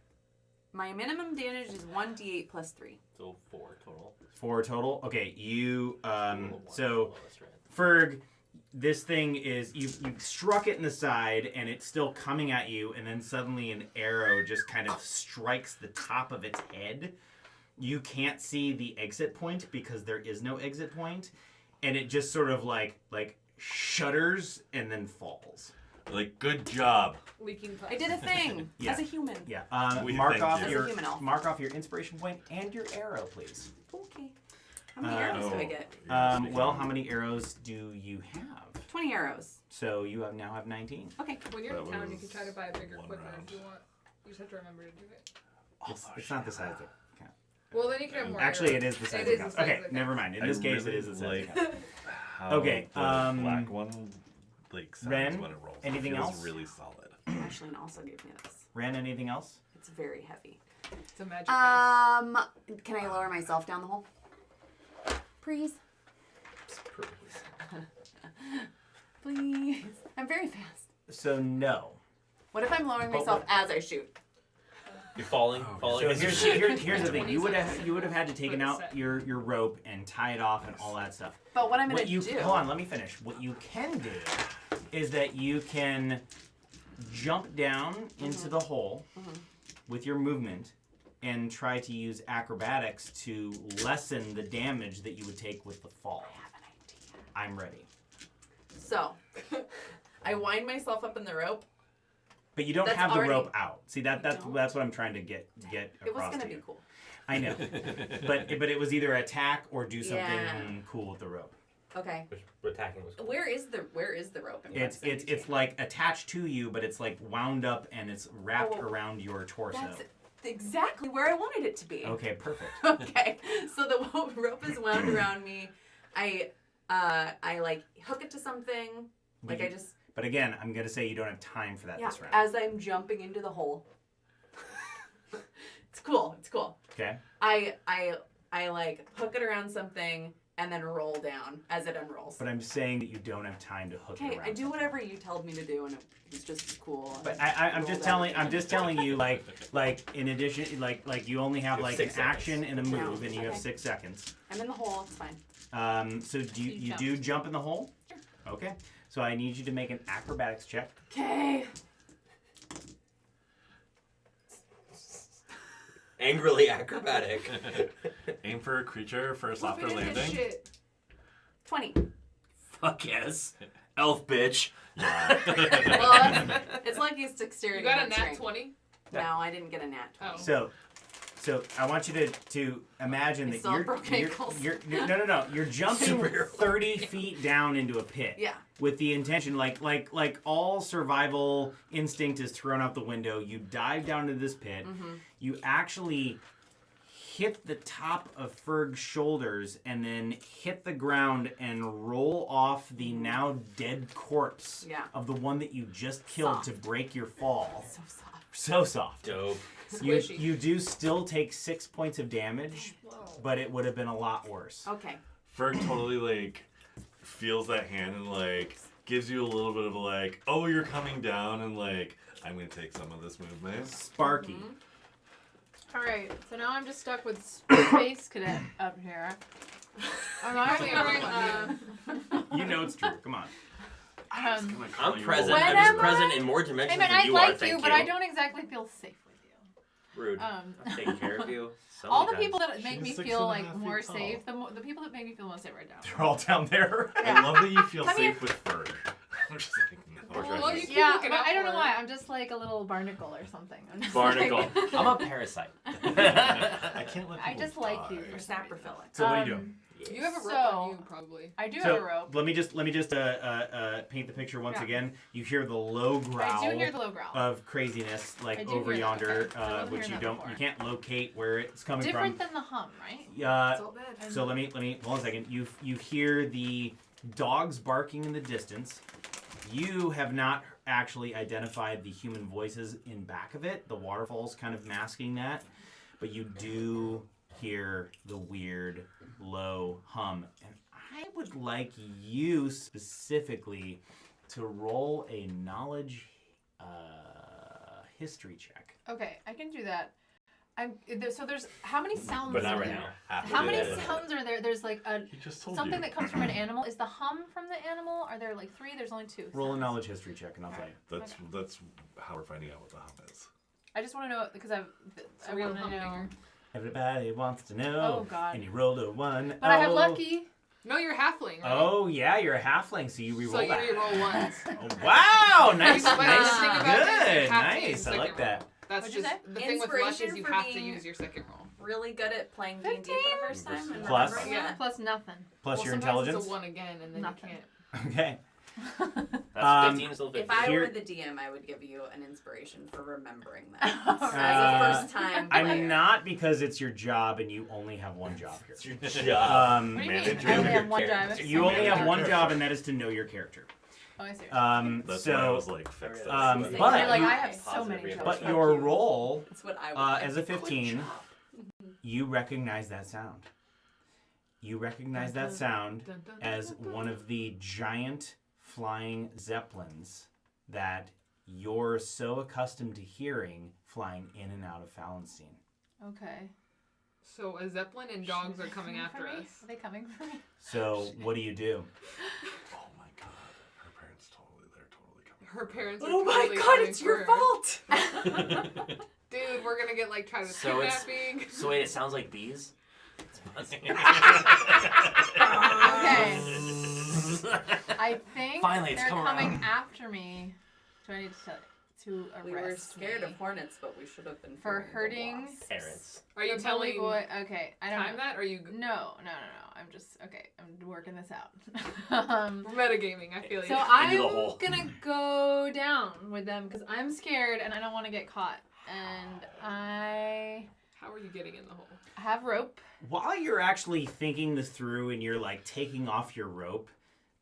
My minimum damage is 1d8 plus 3. So 4 total. 4 total. Okay, you so Ferg, this thing is you struck it in the side, and it's still coming at you, and then suddenly an arrow just kind of strikes the top of its head. You can't see the exit point because there is no exit point, and it just sort of like shudders and then falls. Like, good job. Leaking I did a thing as a human. Yeah. Mark off your inspiration point and your arrow, please. Okay. How many arrows do I get? Well, how many arrows do you have? 20 arrows. So you now have 19. Okay. When you're in town, you can try to buy a bigger quiver if you want. You just have to remember to do it. It's not the size of the count. Well, then you can have more. Actually, arrows. it is the size of the count. Okay, never mind. In this case, it is the size of the count. Okay. The black one, like, sounds Ren, when it rolls. anything it feels else? really solid. Ashlyn also gave me this. Ren, anything else? It's very heavy. It's a magic Can I lower myself down the hole? Please. Please. I'm very fast. So no. What if I'm lowering myself as I shoot? You're falling. So here's the thing. You would have had to taken out your rope and tie it off and all that stuff. But what I'm gonna do? Hold on, let me finish. What you can do is that you can jump down into the hole with your movement and try to use acrobatics to lessen the damage that you would take with the fall. I have an idea. I'm ready. So, I wind myself up in the rope. But you don't have the rope out. See, that's what I'm trying to get across. It was gonna be cool. I know, but it was either attack or do something cool with the rope. Okay. Attacking was cool. Where is the rope? It's like attached to you, but it's like wound up and it's wrapped around your torso. That's exactly where I wanted it to be. Okay, perfect. Okay, so the rope is wound around me. I like hook it to something. But again, I'm gonna say you don't have time for that this round. As I'm jumping into the hole. It's cool. It's cool. Okay. I like hook it around something and then roll down as it unrolls. But I'm saying that you don't have time to hook it Okay, around. I do whatever you told me to do, and it was just as cool. But I'm just telling you, like in addition, like you only have like an action and a move, and you have 6 seconds. I'm in the hole. It's fine. So do you do jump in the hole? Sure. Okay. So I need you to make an acrobatics check. Okay. Angrily acrobatic. Aim for a creature for a softer landing. Shit. 20. Fuck yes. Elf bitch. Yeah. Well, it's like he's dexterity. You got a against nat strength. 20? No, I didn't get a nat 20. Oh. So I want you to imagine that still have broken ankles. you're you're jumping 30 feet down into a pit. Yeah. With the intention, like all survival instinct is thrown out the window. You dive down into this pit. Mm-hmm. You actually hit the top of Ferg's shoulders and then hit the ground and roll off the now dead corpse of the one that you just killed to break your fall. So soft. So soft. Dope. You do still take 6 points of damage, but it would have been a lot worse. Okay. Ferg totally like feels that hand and like gives you a little bit of a like, oh, you're coming down, and like I'm gonna take some of this movement. Sparky. All right, so now I'm just stuck with Space Cadet up here. I'm actually You know it's true. Come on. I'm present. When I'm am just present in more Hey dimensions man, than I you are. like Thank you, you. but I don't exactly feel safe with you. Rude. I'm taking care of you. So All many the people times. that make me She's feel 6.5 like more feet tall. safe, the people that make me feel most safe right now. They're all down there. I love that you feel Come safe with Ferg. I'm just like, no. Well, you keep Yeah, looking but out I don't for know it. why. I'm just like a little barnacle or something. I'm just Barnacle. like- I'm a parasite. I can't let I people just like die. you. Or saprophilic. So what are you doing? You have a rope So- on you, probably. I do have So a rope. let me just paint the picture once Yeah. again. You hear the low growl I do hear the low growl. of craziness, I like do over hear that, yonder, okay. I wasn't which hearing you that don't, before. you can't locate where it's coming Different from. than the hum, right? It's all bad. So let me hold on a second. You hear the dogs barking in the distance. You have not actually identified the human voices in back of it. The waterfall's kind of masking that, but you do hear the weird low hum. And I would like you specifically to roll a knowledge history check. Okay, I can do that. So there's how many sounds But not are right there? now. How many sounds are there? There's like He just told something you. that comes from an animal. Is the hum from the animal? Are there like 3? There's only 2. Roll a sounds. knowledge history check, and I'll tell you. That's how we're finding out what the hum is. I just want to know because I real want to hum know. dinger. Everybody wants to know. Oh, God. And you rolled a 1. But I have Oh. lucky. No, you're halfling, right? Oh yeah, you're a halfling, so you reroll So you that. reroll ones. Oh, wow, nice, But the nice, thing about this is good, you have to use nice. I second like roll. that. That's What'd you just say? the thing with luck is Inspiration you for have to being- use your second roll. Really good at playing D&D for the first time. And Plus? remembering Yeah. it. Plus nothing. Plus Well, your sometimes intelligence. It's a 1 again, and then Nothing. you can't. Okay. That's 15 is still If 15. I Here- were the DM, I would give you an inspiration for remembering that. Alright. As a first time player. I'm not, because it's your job and you only have one job here. It's your job. What do you mean? Manager I only of have your one character. job. You only have one Character. job, and that is to know your character. Oh, I see. That's why I was like, fix this. Um, You're but You're like, you- I have so Positive many jobs. reinforcement. But your role That's what I would as a 15, you recognize that sound. You recognize that sound Dun, dun, dun, as dun, dun. one of the giant flying zeppelins that you're so accustomed to hearing flying in and out of Fallenstein. Okay. So a zeppelin and dogs are coming after us. Are they coming for me? So what do you do? Oh my god, her parents they're totally coming. Her parents are Oh my totally god, coming it's for your her. fault! Dude, we're gonna get like tried with So it's- kidnapping. So wait, it sounds like bees? It's buzzing. Okay. I think Finally, it's they're come coming around. after me. Do I need to tell to arrest We were scared me of hornets, but we should have been for fearing the hurting wasps. Parents. Are you the bully telling boy? Okay, I don't time know. that? Or are you No. I'm just okay. I'm working this out. metagaming? I feel you. So Into the I'm hole. gonna go down with them because I'm scared and I don't want to get caught. And I How are you getting in the hole? have rope. While you're actually thinking this through and you're like taking off your rope,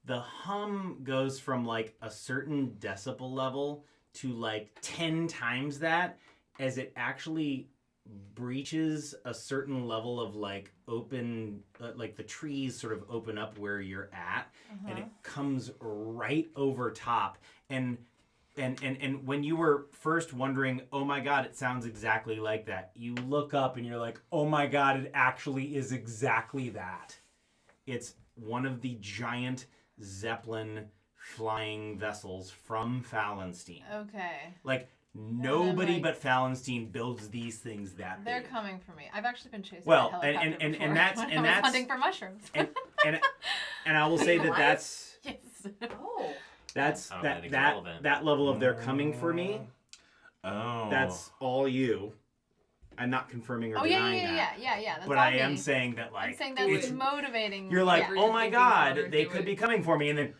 the hum goes from like a certain decibel level to like 10 times that as it actually breaches a certain level of like open, like the trees sort of open up where you're at, and it comes right over top. And when you were first wondering, oh my God, it sounds exactly like that, you look up and you're like, oh my God, it actually is exactly that. It's one of the giant Zeppelin flying vessels from Fallenstein. Okay. Like, nobody but Fallenstein builds these things that they're big. coming for me. I've actually been chasing a helicopter and that's when and I was that's hunting for mushrooms. and I will say that that's Yes. Oh. that's I don't know if that anything's that relevant. that level of they're coming for me. Oh. That's all you. I'm not confirming or denying that. Yeah. That's But all I me. am saying that, like, I'm saying that's it's, motivating. you're like, yeah. oh my Thinking God, louder, they do could it. be coming for me, and then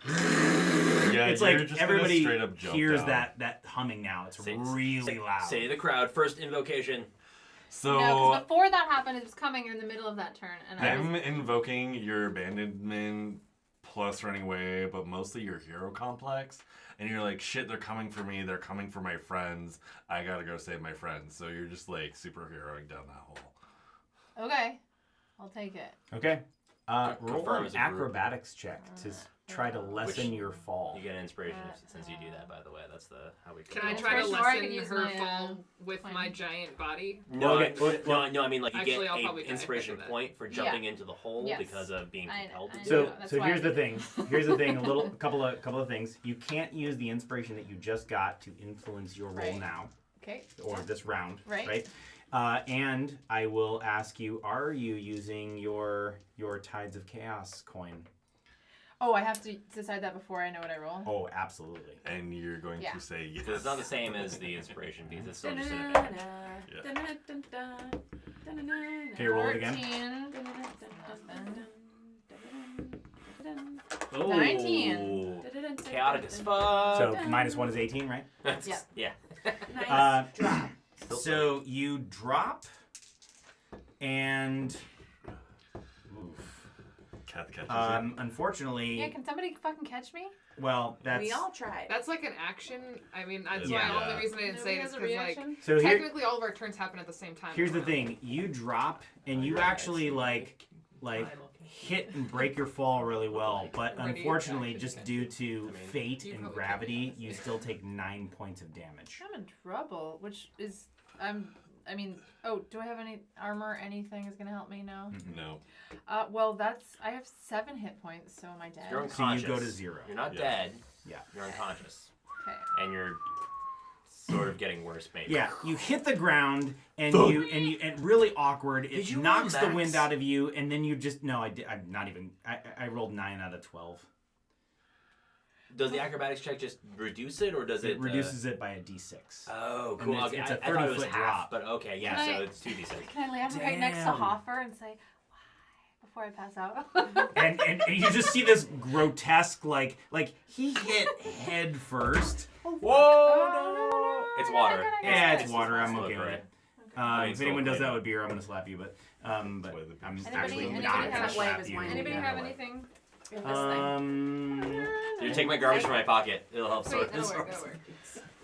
Yeah, it's you're like just everybody gonna straight up jump hears down. that humming now. It's really loud. Say to the crowd, first invocation. So No, because before that happened, it was coming in the middle of that turn, and I'm invoking your abandonment plus running away, but mostly your hero complex. And you're like, shit, they're coming for me. They're coming for my friends. I gotta go save my friends. So you're just like superheroing down that hole. Okay, I'll take it. Okay. Roll Confirm an as a group. acrobatics check to try to lessen your fall. You get an inspiration since you do that, by the way. That's how we. Can I Yeah. try to Or I can lessen use her my, fall with plan. my giant body? No, Okay, no, I mean like you Actually, I'll get probably an die inspiration because of that. point for jumping into the hole Yes. because of being compelled to I do know. it. That's So why here's I the did thing. Here's the thing. A couple of things. You can't use the inspiration that you just got to influence your roll Right. now Okay. or this round. Right. And I will ask you: are you using your Tides of Chaos coin? Oh, I have to decide that before I know what I roll. Oh, absolutely. And you're going Yeah. to say yes. Because it's not the same as the inspiration piece. It's still just an Okay, roll it again. 14. 19. Chaotic as fuck. So -1 is 18, right? Yeah. Yeah. Nice drop. So you drop, and Kath catches it. unfortunately, Yeah, can somebody fucking catch me? well, that's We all tried. That's like an action. I mean, that's Yeah. why the only reason I didn't say it is because like so here. technically all of our turns happen at the same time. Here's the thing: you drop, and you actually like hit and break your fall really well, but unfortunately, just due to fate and gravity, you still take 9 points of damage. I'm in trouble, which is do I have any armor? Anything is gonna help me? No. No. Well, I have 7 hit points, so am I dead? You're So you unconscious. go to 0. You're not Yeah. dead. Yeah. You're unconscious. Okay. And you're sort of getting worse, maybe. Yeah, you hit the ground, and and really awkward. It Did you knocks roll the wind max? out of you, and then you just I'm not even. I rolled 9 out of 12. Does the acrobatics check just reduce it, or does it? It reduces it by a d6. Oh, And cool. it's- Okay, it's a I thought it was 30-foot half, drop. but okay, yeah. Can So I- it's 2d6. Can I land right next to Damn. Hoffer and say why before I pass out? and you just see this grotesque like he hit head first. Whoa! Oh, no. It's water. Yeah, it's It's water. I'm slippery. okay with it. I mean, If anyone does still that with beer, I'm gonna slap you. But I'm Anybody actually have not gonna a slap wave is you. mine. Anybody Yeah, have no way. anything? In this thing. You take my garbage from my pocket. It'll help Wait, sort that'll this work. out. That'll work.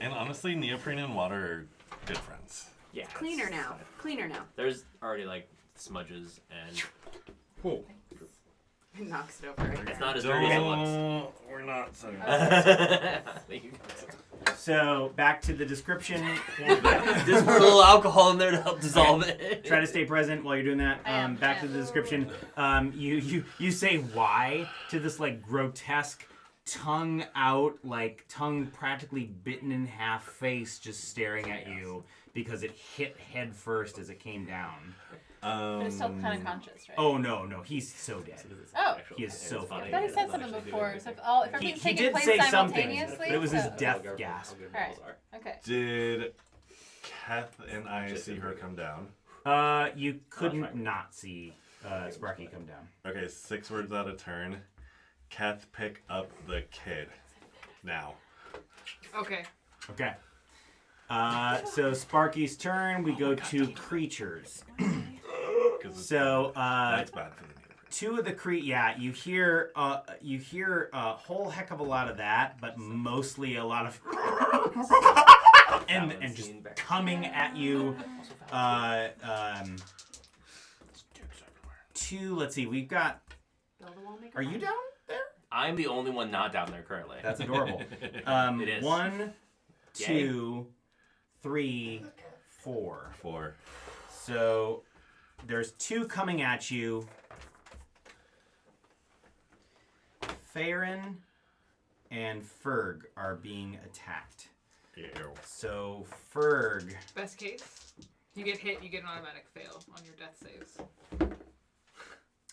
And honestly, neoprene and water are good friends. Yeah. Cleaner now. Cleaner now. There's already like smudges and It knocks it over. it's not as dirty as it looks. We're not saying Thank you. So back to the description. Just put a little alcohol in there to help dissolve it. Try to stay present while you're doing that. I am, Back yeah. to the description. You say why to this like grotesque, tongue out, like tongue practically bitten in half face just staring at you because it hit head first as it came down. But it's still kind of conscious, right? Oh no, he's so dead. Oh. He is so It's funny. I thought he said something before. So if everything's He taking did place say something, simultaneously. but it was his so- death gasp. Alright. Okay. Did Kath and I see her come down? You couldn't not see Sparky come down. Okay, 6 words out of turn. Kath, pick up the kid. Now. Okay. Okay. So Sparky's turn. We go to creatures. So that's bad for the neoprene. 2 of the you hear a whole heck of a lot of that, but mostly a lot of and just coming at you Two. Let's see. We've got. Are you down there? I'm the only one not down there currently. That's adorable. It is. 1, 2, 3, 4. 4. So there's 2 coming at you. Farron and Ferg are being attacked. Ew. So Ferg. Best case, you get hit, you get an automatic fail on your death saves.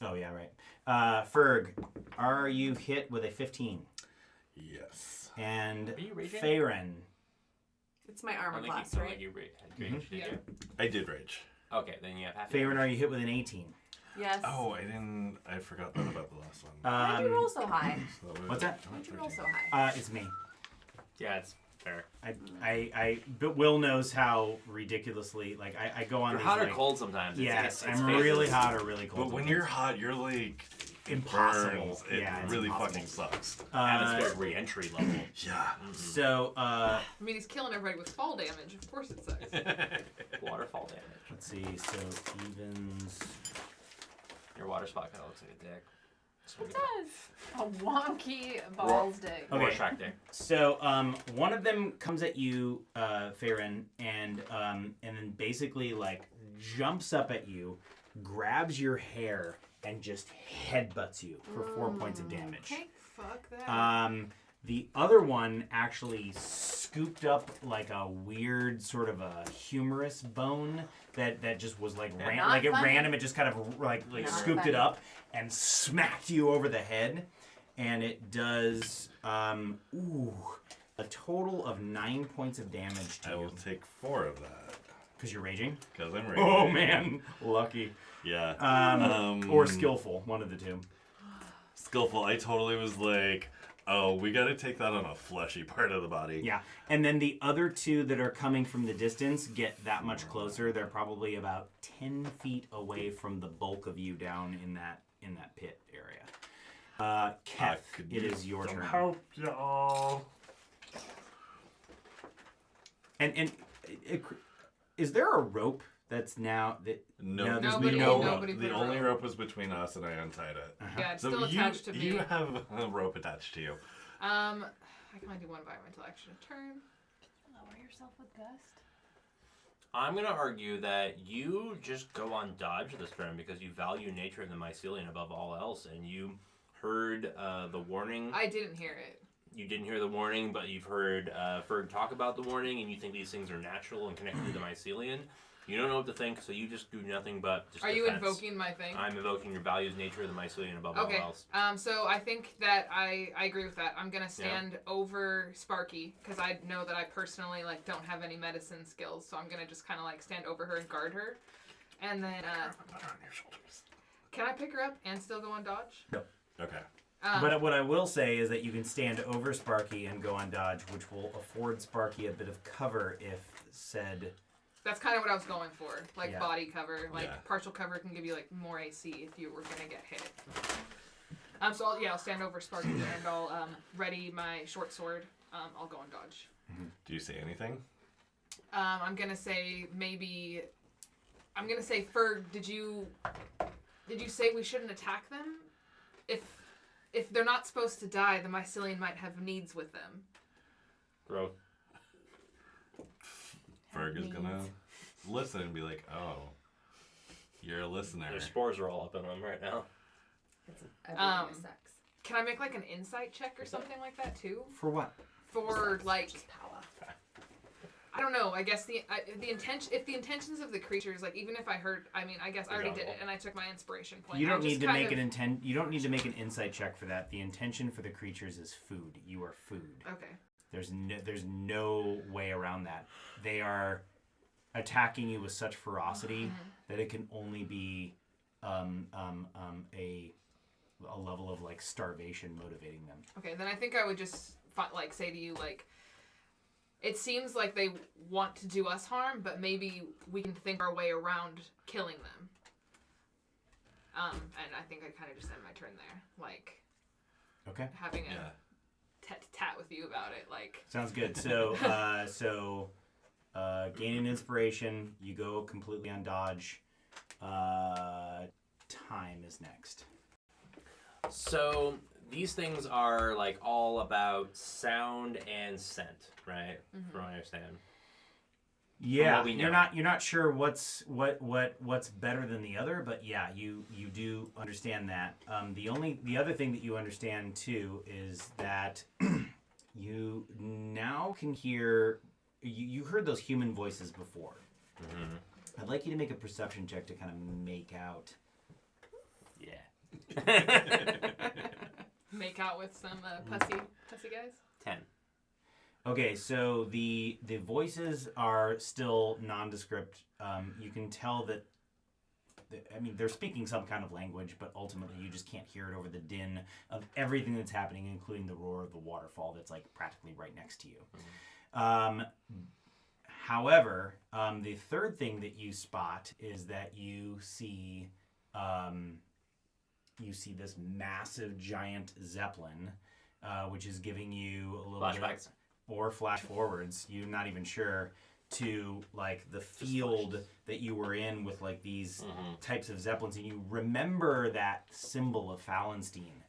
Oh yeah, right. Ferg, are you hit with a 15? Yes. And Are you raging? Farron. It's my armor class, Like right? you raged, Mm-hmm. did you? I did rage. Okay, then you have half. Farron, are you hit with an 18? Yes. Oh, I forgot that about the last one. Why did you roll so high? So that was- what's that? Why did you roll so high? It's me. Yeah, it's fair. But Will knows how ridiculously, like, I go on You're these, hot or like, cold sometimes. Yes, it's I'm phases. really hot or really cold. But when you're hot, you're like Impossible. burns. It Yeah, it's really impossible. fucking sucks. Atmospheric re-entry level. Yeah. So, I mean, he's killing everybody with fall damage. Of course it sucks. Waterfall damage. let's see. So evens. Your water spot kind of looks like a dick. It does. A wonky balls dick. Okay. Rorschach dick. So, one of them comes at you, Farron, and then basically like jumps up at you, grabs your hair, and just headbutts you for 4 points of damage. Okay, fuck that. The other one actually scooped up like a weird sort of a humerus bone that just was like Not funny. random. It just kind of like Not scooped funny. it up and smacked you over the head, and it does a total of 9 points of damage to I you will take 4 of that. because you're raging. Because I'm raging. Oh man, lucky. Yeah. Or skillful, one of the two. Skillful. I totally was like, oh, we got to take that on a fleshy part of the body. Yeah, and then the other 2 that are coming from the distance get that much closer. They're probably about 10 feet away from the bulk of you down in that pit area. Keth, it is your turn. Help y'all. And is there a rope that's now that? No, there's Nobody- no nobody rope. put The a only rope. rope was between us, and I untied it. Yeah, it's So still attached to me. you have a rope attached to you. I can only do one environmental action a turn. Lower yourself with gust. I'm gonna argue that you just go on dodge this turn because you value nature of the mycelium above all else, and you heard the warning. I didn't hear it. You didn't hear the warning, but you've heard Ferg talk about the warning, and you think these things are natural and connected to the mycelium. You don't know what to think, so you just do nothing but just Are you defense. invoking my thing? I'm invoking your values, nature of the mycelium above all Okay. else. So I think that I agree with that. I'm gonna stand over Sparky because I know that I personally like don't have any medicine skills, so I'm gonna just kind of like stand over her and guard her. And then Put her on your shoulders. can I pick her up and still go on dodge? Okay. But what I will say is that you can stand over Sparky and go on dodge, which will afford Sparky a bit of cover if said. That's kind of what I was going for, like Yeah. body cover. Like Yeah. partial cover can give you like more AC if you were gonna get hit. So I'll stand over Sparky and I'll ready my short sword. I'll go on dodge. Do you say anything? I'm gonna say maybe. I'm gonna say Ferg. Did you say we shouldn't attack them? If they're not supposed to die, the mycelium might have needs with them. Bro. Ferg is gonna listen and be like, oh, you're a listener. Their spores are all up in them right now. Everything is sex. Can I make like an insight check or something like that too? For what? For like, Just power. I don't know. I guess the intention. If the intentions of the creatures, like even if I heard, I mean, I guess I already did it, and I took my inspiration point. You I don't just need to kind make of- You don't need to make an insight check for that. The intention for the creatures is food. You are food. Okay. There's no way around that. They are attacking you with such ferocity that it can only be a level of like starvation motivating them. Okay, then I think I would just like say to you like, it seems like they want to do us harm, but maybe we can think our way around killing them. And I think I kind of just end my turn there, like Okay. having a Yeah. tat with you about it, like. Sounds good. So Gain an inspiration. You go completely on dodge. Time is next. So these things are like all about sound and scent, right? From what I understand. Yeah, you're not sure what's better than the other, but yeah, you do understand that. The other thing that you understand too is that you now can hear. You heard those human voices before. I'd like you to make a perception check to kind of make out. Yeah. Make out with some pussy guys. 10. Okay, so the voices are still nondescript. You can tell that. They're speaking some kind of language, but ultimately you just can't hear it over the din of everything that's happening, including the roar of the waterfall that's like practically right next to you. However, the third thing that you spot is that you see this massive giant zeppelin, which is giving you a little flashbacks or flash forwards. You're not even sure to like the field that you were in with like these types of zeppelins, and you remember that symbol of Fallenstein.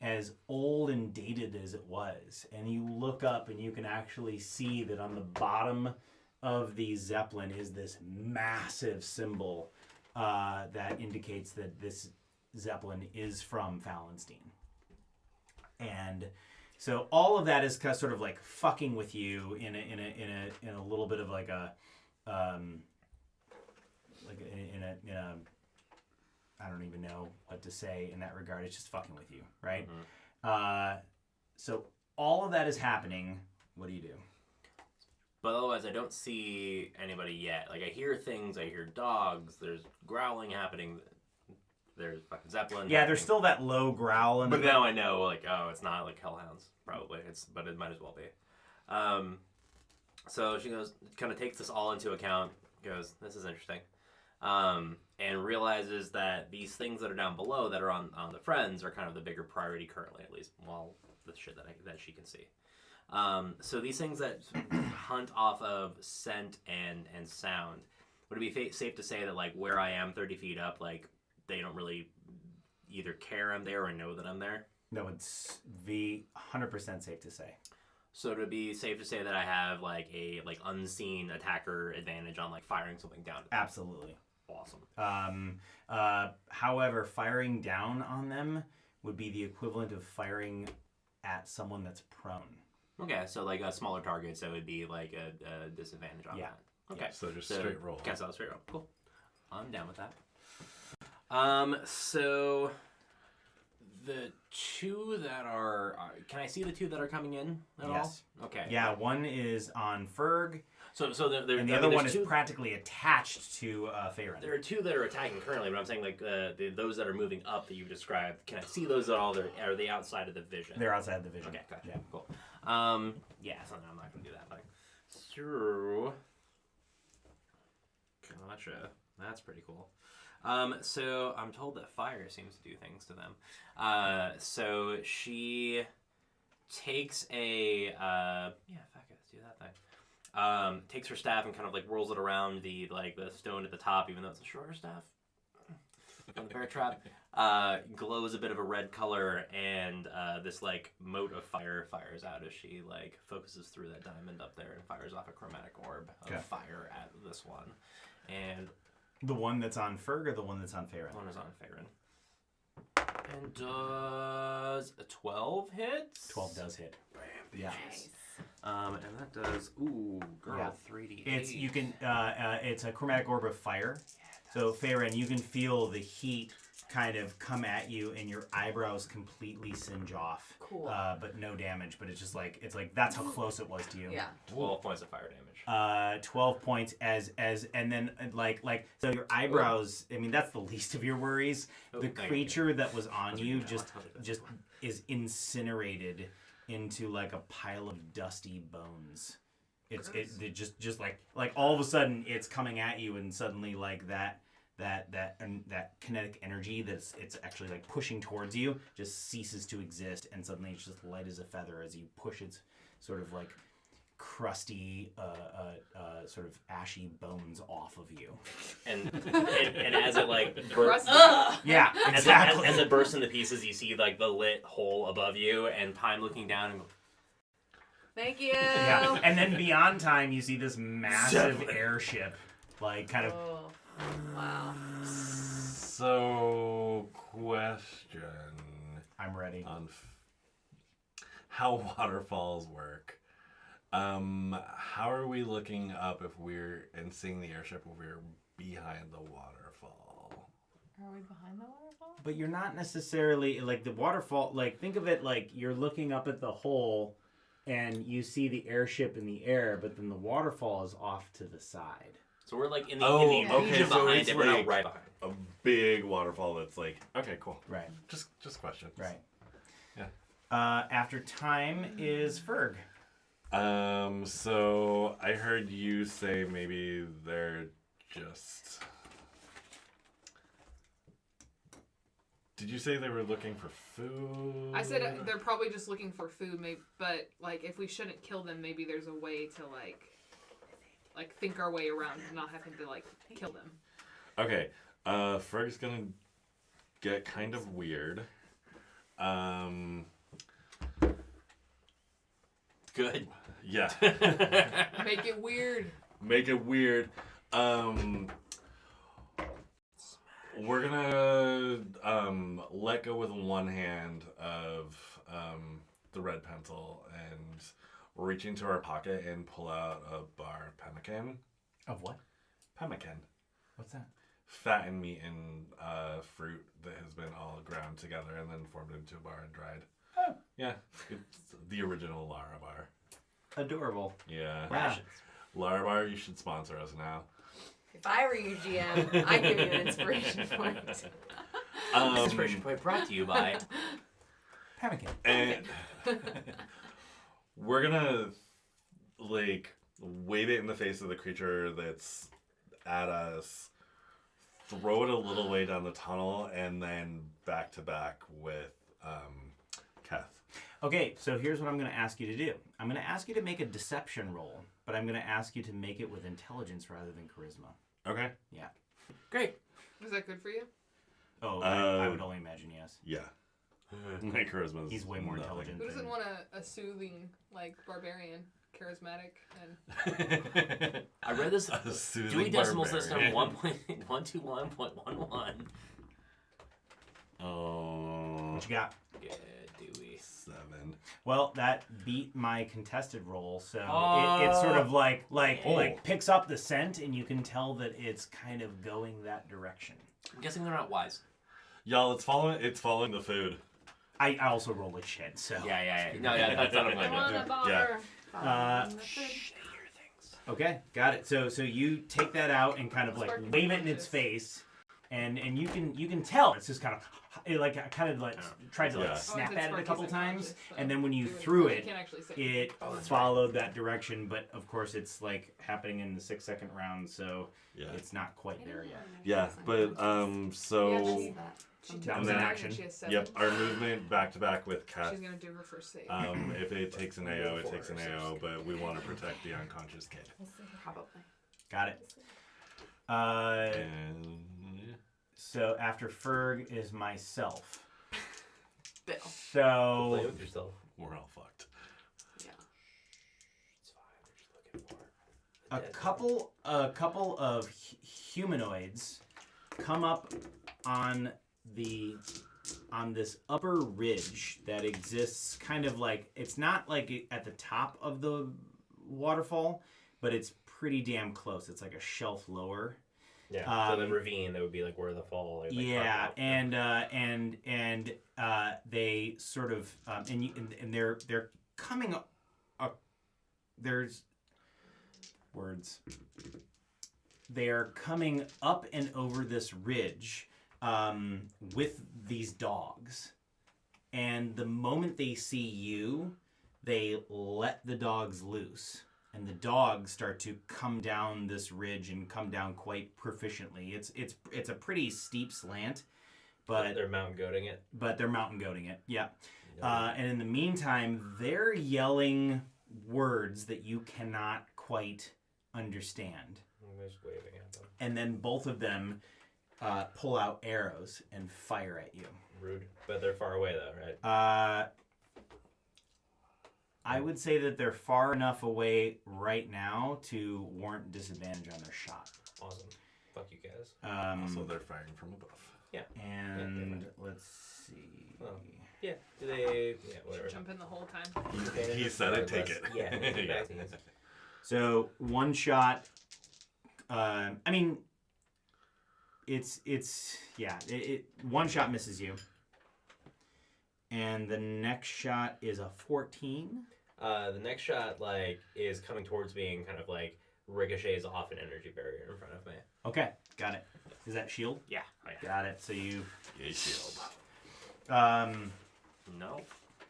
As old and dated as it was, and you look up and you can actually see that on the bottom of the zeppelin is this massive symbol that indicates that this zeppelin is from Fallenstein. And so all of that is kind of sort of like fucking with you in a little bit of like a I don't even know what to say in that regard. It's just fucking with you, right? So all of that is happening. What do you do? But otherwise, I don't see anybody yet. Like, I hear things. I hear dogs. There's growling happening. There's fucking Zeppelin. Yeah, there's still that low growl. But now I know, like, oh, it's not like hellhounds, probably. But it might as well be. So she goes, kind of takes this all into account. Goes, this is interesting. And realizes that these things that are down below that are on the friends are kind of the bigger priority currently, at least, well, the shit that she can see. So these things that hunt off of scent and sound, would it be safe to say that, like, where I am 30 feet up, like, they don't really either care I'm there or know that I'm there? No, it's be 100% safe to say. So to be safe to say that I have, like, a unseen attacker advantage on, like, firing something down? Absolutely. Awesome. However, firing down on them would be the equivalent of firing at someone that's prone. Okay, so like a smaller target, so it would be like a disadvantage on that. Okay, so just straight roll. Cancel out straight roll. Cool. I'm down with that. So the two that are, can I see the two that are coming in at all? Okay. Yeah, one is on Ferg. So and the other one is practically attached to Farron. There are two that are attacking currently, but I'm saying like those that are moving up that you described. Can I see those at all? Are they outside of the vision? They're outside of the vision. Okay, gotcha. Yeah. Cool. Yeah, so I'm not gonna do that thing. So, gotcha. That's pretty cool. So I'm told that fire seems to do things to them. So she takes a fuck it, let's do that thing. Takes her staff and kind of like whirls it around the stone at the top, even though it's a shorter staff. On the bear trap, glows a bit of a red color, and this like mote of fire fires out as she like focuses through that diamond up there and fires off a chromatic orb of fire at this one. And the one that's on Ferg or the one that's on Farron? The one is on Farron. And does a 12 hit? 12 does hit. Bam, yeah. Nice. And that does 3d8. It's you can it's a chromatic orb of fire. Yeah, so Farron, you can feel the heat kind of come at you, and your eyebrows completely singe off. Cool. But no damage. But it's like that's how close it was to you. Yeah. 12 points of fire damage. 12 points and then like so your eyebrows. I mean, that's the least of your worries. The creature that was on you just is incinerated into like a pile of dusty bones. It just like all of a sudden it's coming at you, and suddenly like that kinetic energy that's it's actually like pushing towards you just ceases to exist, and suddenly it's just light as a feather as you push its sort of like crusty, sort of ashy bones off of you. And as it like bursts, yeah, exactly. As it bursts into pieces, you see like the lit hole above you, and Time looking down and go, Thank you. Yeah, and then beyond Time, you see this massive airship, like kind of. Oh, wow. So, question. I'm ready. On how waterfalls work. How are we looking up if we're and seeing the airship if we're behind the waterfall? Are we behind the waterfall? But you're not necessarily like the waterfall. Like think of it like you're looking up at the hole, and you see the airship in the air, but then the waterfall is off to the side. So we're like in the region behind it. We're not right behind. A big waterfall that's like okay, cool. Right. Just questions. Right. Yeah. After Time is Ferg. So I heard you say maybe they're just. Did you say they were looking for food? I said they're probably just looking for food, maybe, but like if we shouldn't kill them, maybe there's a way to like think our way around not having to like kill them. Okay, Ferg's gonna get kind of weird. Good. Yeah. Make it weird. Make it weird. We're gonna let go with one hand of the red pencil and reach into our pocket and pull out a bar pemmican. Of what? Pemmican. What's that? Fattened meat and fruit that has been all ground together and then formed into a bar and dried. Oh. Yeah. It's the original Lara bar. Adorable. Yeah. Wow. Lara bar, you should sponsor us now. If I were you, GM, I'd give you an inspiration point. Inspiration point brought to you by Pemmican. And we're gonna like wave it in the face of the creature that's at us, throw it a little way down the tunnel, and then back to back with Keth. Okay, so here's what I'm going to ask you to do. I'm going to ask you to make a deception roll, but I'm going to ask you to make it with intelligence rather than charisma. Okay. Yeah. great. Is that good for you? Oh, I would only imagine yes. Yeah. My charisma is He's way more nothing. intelligent. Who doesn't want a soothing like barbarian, charismatic and I read this. A soothing Dewey Decimal barbarian. System 1.121.11. Oh. What you got? Yeah, Dewey. 7. Well, that beat my contested roll, so it sort of like picks up the scent, and you can tell that it's kind of going that direction. I'm guessing they're not wise. Y'all, it's following the food. I also roll like shit, so Yeah. No, yeah, that's not what I I'm want doing. a bar. Okay, got it. So you take that out and kind of like wave it in its face, and you can tell it's just kind of tried to snap at it a couple times, and then when you threw it, it followed that direction. But of course, it's like happening in the 6-second round, so it's not quite there yet. Yeah, but so That was an action. Yep, our movement back to back with Kat. She's gonna do her first save. If it takes an AO, it takes an AO, but we want to protect the unconscious kid. Probably. Got it. And So after Ferg is myself. Bill. So Play with yourself. we're all fucked. Yeah. It's fine. They're just looking for a couple of humanoids come up on this upper ridge that exists kind of like, it's not like at the top of the waterfall, but it's pretty damn close. It's like a shelf lower. Yeah. So the ravine, that would be like where the fall. Like, yeah, and they sort of and they're coming up. There's words. They are coming up and over this ridge with these dogs, and the moment they see you, they let the dogs loose. And the dogs start to come down this ridge and come down quite proficiently. It's a pretty steep slant, but they're mountain goating it. But they're mountain goating it, yeah. And in the meantime, they're yelling words that you cannot quite understand. I'm just waving at them. And then both of them pull out arrows and fire at you. Rude. But they're far away, though, right? I would say that they're far enough away right now to warrant disadvantage on their shot. Awesome. Fuck you guys. Also, they're firing from above. Yeah. And let's see. Well, yeah. Do they? Yeah. Whatever. Jump in the whole time. He said it. Take it. Yeah. Yeah. So one shot. I mean, it's one shot misses you, and the next shot is a 14. The next shot is coming towards me and kind of ricochets off an energy barrier in front of me. Okay, got it. Is that shield? Yeah. Oh, yeah. Got it. So you. Yay, shield. No.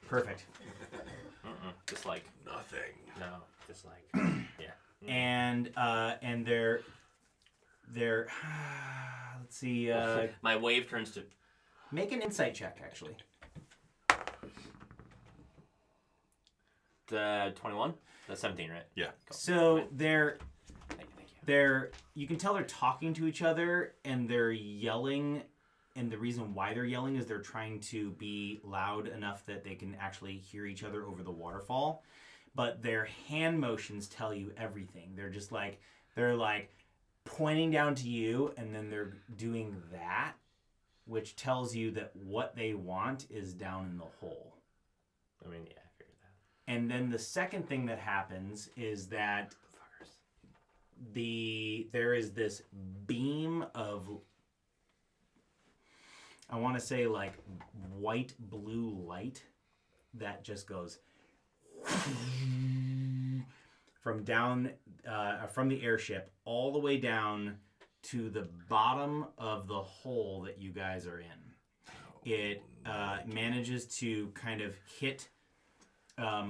Perfect. Just Nothing. no. Just yeah. And they're let's see. My wave turns to. Make an insight check, actually. The 21. That's 17, right? Yeah. Cool. So they're Thank you. you can tell they're talking to each other and they're yelling, and the reason why they're yelling is they're trying to be loud enough that they can actually hear each other over the waterfall. But their hand motions tell you everything. They're pointing down to you, and then they're doing that, which tells you that what they want is down in the hole. I mean, yeah, I figured that. And then the second thing that happens is that there is this beam of, I want to say white blue light that just goes from the airship all the way down to the bottom of the hole that you guys are in. It manages to kind of hit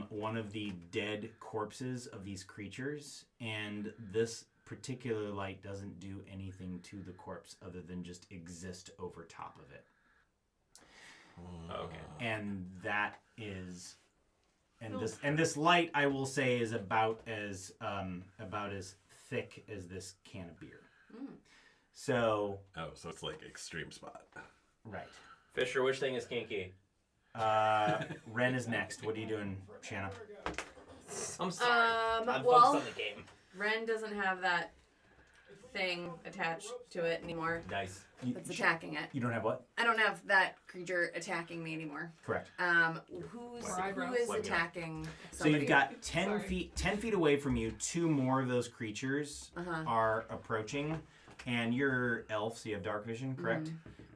one of the dead corpses of these creatures, and this particular light doesn't do anything to the corpse other than just exist over top of it. Okay. And that is, and this light, I will say, is about as thick as this can of beer. So. Oh, so it's extreme spot. Right. Fisher, which thing is kinky? Ren is next. What are you doing, Shanna? I'm sorry. I'm well, focused on the game. Ren doesn't have that thing attached to it anymore. Nice. That's attacking it. You don't have what? I don't have that creature attacking me anymore. Correct. Who is attacking somebody? So you've got 10 feet away from you. Two more of those creatures are approaching, and you're elf, so you have dark vision, correct?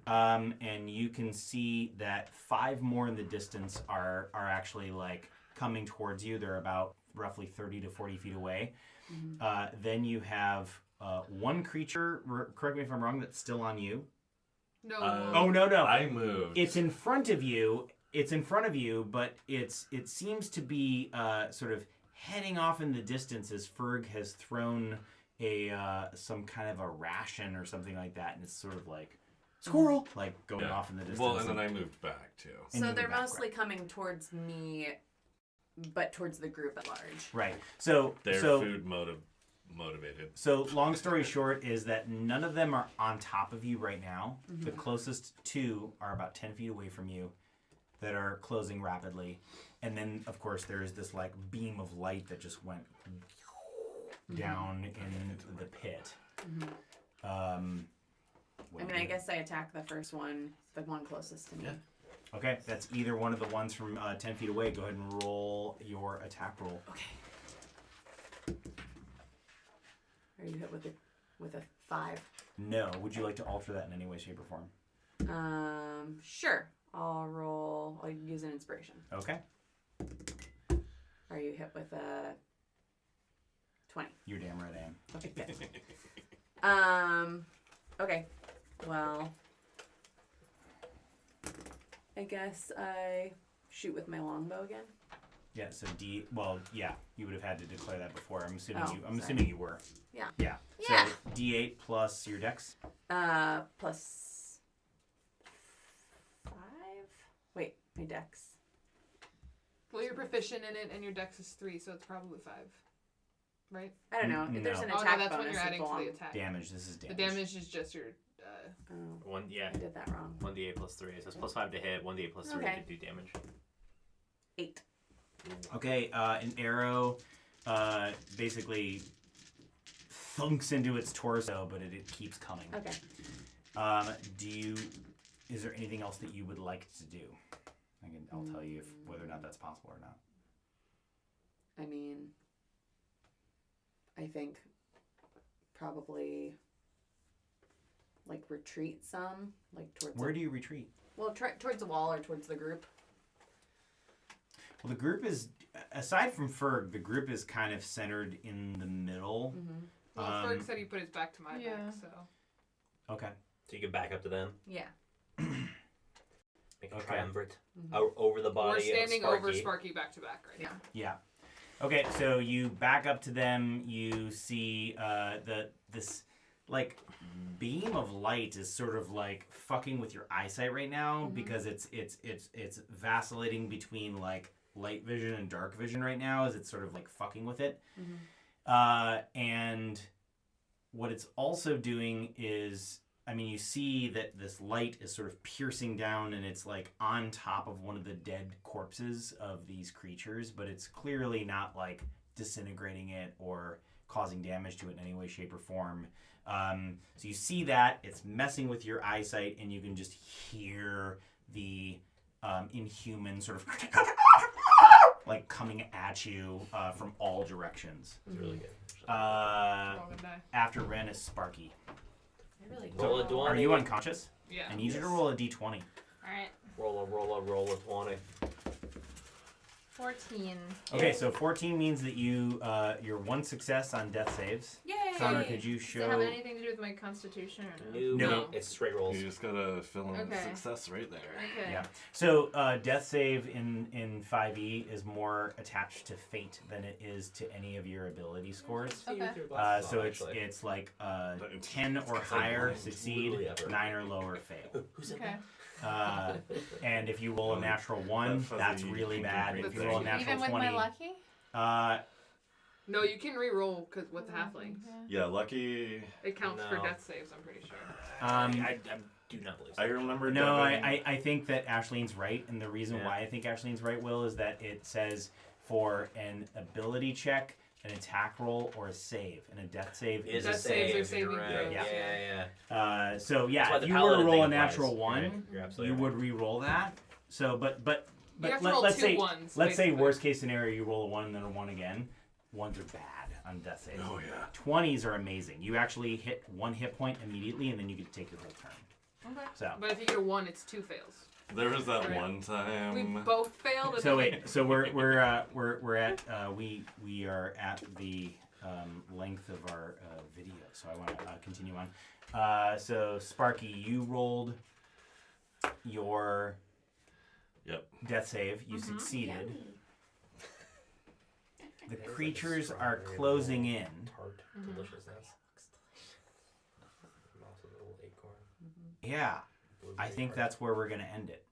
And you can see that 5 more in the distance are actually coming towards you. They're about roughly 30 to 40 feet away. Then you have one creature, correct me if I'm wrong, that's still on you. No. Oh, no. I moved. It's in front of you. But it seems to be sort of heading off in the distance as Ferg has thrown some kind of a ration or something like that, and it's sort of squirrel, going off in the distance. Well, and then I moved back too. So they're mostly coming towards me, but towards the group at large. Right. So they're food motivated. So long story short is that none of them are on top of you right now. The closest 2 are about 10 feet away from you that are closing rapidly. And then, of course, there's this beam of light that just went down in the pit. I guess I attack the first one, the one closest to me. Yeah. Okay, that's either one of the ones from 10 feet away. Go ahead and roll your attack roll. Okay. Are you hit with a 5? No. Would you like to alter that in any way, shape, or form? Sure. I'll use an inspiration. Okay. Are you hit with a 20? You're damn right I am. Okay, good. Okay. Well, I guess I shoot with my longbow again. Yeah, so you would have had to declare that before. I'm assuming assuming you were. Yeah. Yeah. Yeah. So D8 plus your dex. Plus 5. Wait, my dex. Well, you're proficient in it, and your dex is 3, so it's probably 5. Right? I don't know. No. If there's an Oh, attack no, that's bonus when you're adding to the along. attack. Damage. This is damage. The damage is just your. Oh, Yeah. I did that wrong. 1d8 plus 3. So it's plus 5 to hit, 1d8 plus 3 Okay. to do damage. 8. Okay, an arrow basically thunks into its torso, but it keeps coming. Okay. Is there anything else that you would like to do? I'll tell you whether or not that's possible or not. I mean, I think probably like retreat some, like towards. Where do you retreat? Well, towards the wall or towards the group. Well, the group is, aside from Ferg, the group is kind of centered in the middle. Mm-hmm. Well, Ferg said he put his back to my back, so. Okay. So you can back up to them. Yeah. Make a Okay. triumvirate Mm-hmm. over the body. We're standing of Sparky. over Sparky back to back right now. Yeah. Okay, so you back up to them. You see this like beam of light is sort of like fucking with your eyesight right now because it's vacillating between like light vision and dark vision right now as it's sort of like fucking with it. And what it's also doing is, I mean, you see that this light is sort of piercing down and it's like on top of one of the dead corpses of these creatures, but it's clearly not like disintegrating it or causing damage to it in any way, shape, or form. So you see that, it's messing with your eyesight, and you can just hear the inhuman sort of like coming at you from all directions. It's really good. After Ren is Sparky. Really Roll a cool. Are 20. you unconscious? Yeah. I need you to roll a d20. All right. Roll a 20. 14. Okay, so 14 means that you're one success on death saves. Yay! Connor, could you Does it show? have anything to do with my constitution or no? No. It's straight rolls. You just gotta fill in Okay. success right there. Okay. Yeah. So death save in 5e is more attached to fate than it is to any of your ability scores. Okay. So it's like 10 or higher succeed, 9 or lower fail. Who's in Okay. there? And if you roll a natural 1, fuzzy that's really pink and bad. green If you roll a thing. natural Even with 20, my lucky? No, you can re-roll because with the halflings. Yeah, lucky. It counts for No. death saves, I'm pretty sure. I do not believe so. I remember. No, Devin- I think that Ashleen's right, and the reason why I think Ashleen's right, Will, is that it says for an ability check, an attack roll, or a save, and a death save Is Death a saves save. are saving You're right. throws, Yeah. So That's why if the you were to paladin roll thing a applies. natural You're right. 1, You're absolutely you right. would re-roll that. So, but You have to roll let's two say ones, let's say basically. worst case scenario, you roll a 1 and then a 1 again. 1s are bad on death saves. Oh yeah. 20s are amazing. You actually hit 1 hit point immediately, and then you get to take your whole turn. Okay. So. But if you get a 1, it's 2 fails. There was that Right. one time. We both failed. And So then wait, so we are at the length of our video, so I want to continue on. So Sparky, you rolled your death save. You succeeded. The creatures are closing in. Tart deliciousness. Also a little acorn. Yeah, I think Blueberry that's where we're gonna end it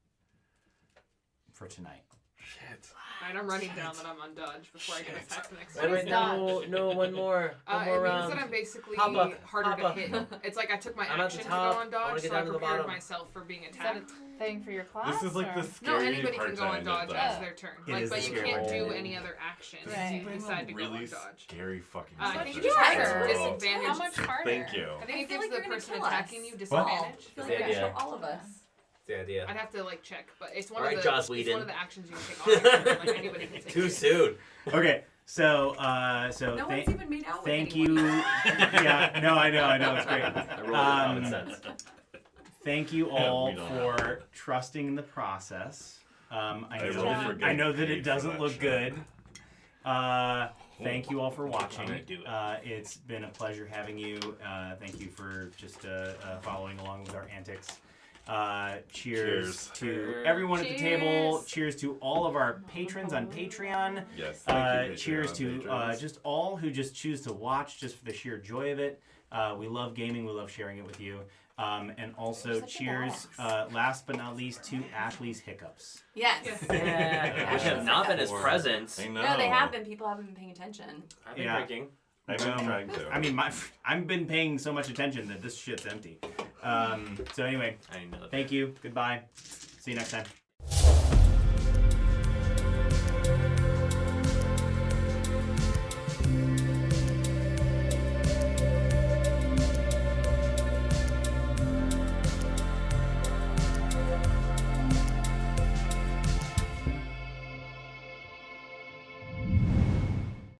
for tonight. Shit. Alright, I'm writing down that I'm on dodge before I get attacked the next Wait, wait, time. no, one more. One more It means round. that I'm basically Hopper, harder to Hopper. hit. It's like I took my I'm at action the to top. go on I wanna dodge, get so I down to the prepared bottom. myself for being Is that attacked. a thing for your class? This is like or? the No, scary anybody part can go to on end dodge it, as though. their turn. It Like, is but the you scary can't part. do any other actions Right. if you decide to go really on dodge. scary fucking. I think session. you just Yeah, have sure. disadvantage. How much harder? Thank you. I think I it feel gives like the you're gonna person kill attacking us. you I disadvantage. feel like The you're gonna idea. kill all of us. That's the idea. I'd have to like check, but it's one Alright, of the Joss it's one Whedon. of the actions you can take on your turn. Like anybody can take Too it. soon. Okay, so No one's even made out with thank anyone. you. Yeah, no, I know, it's great. I rolled common sense. Thank you Yeah, all we don't for trusting in the process. really I know that forget it doesn't for that look shit. good. Thank you all for watching. Do it. It's been a pleasure having you. Thank you for just following along with our antics. Cheers to everyone at the table. Cheers to all of our patrons on Patreon. Yes. Thank you, Cheers Patreon to patrons. just all who just choose to watch just for the sheer joy of it. We love gaming. We love sharing it with you. And also, cheers, last but not least, to Ashley's hiccups. Yes. Which have not been as present. I know. No, they have been. People haven't been paying attention. I've been drinking. I've been trying to. I mean, I've been paying so much attention that this shit's empty. So anyway, thank you. Goodbye. See you next time.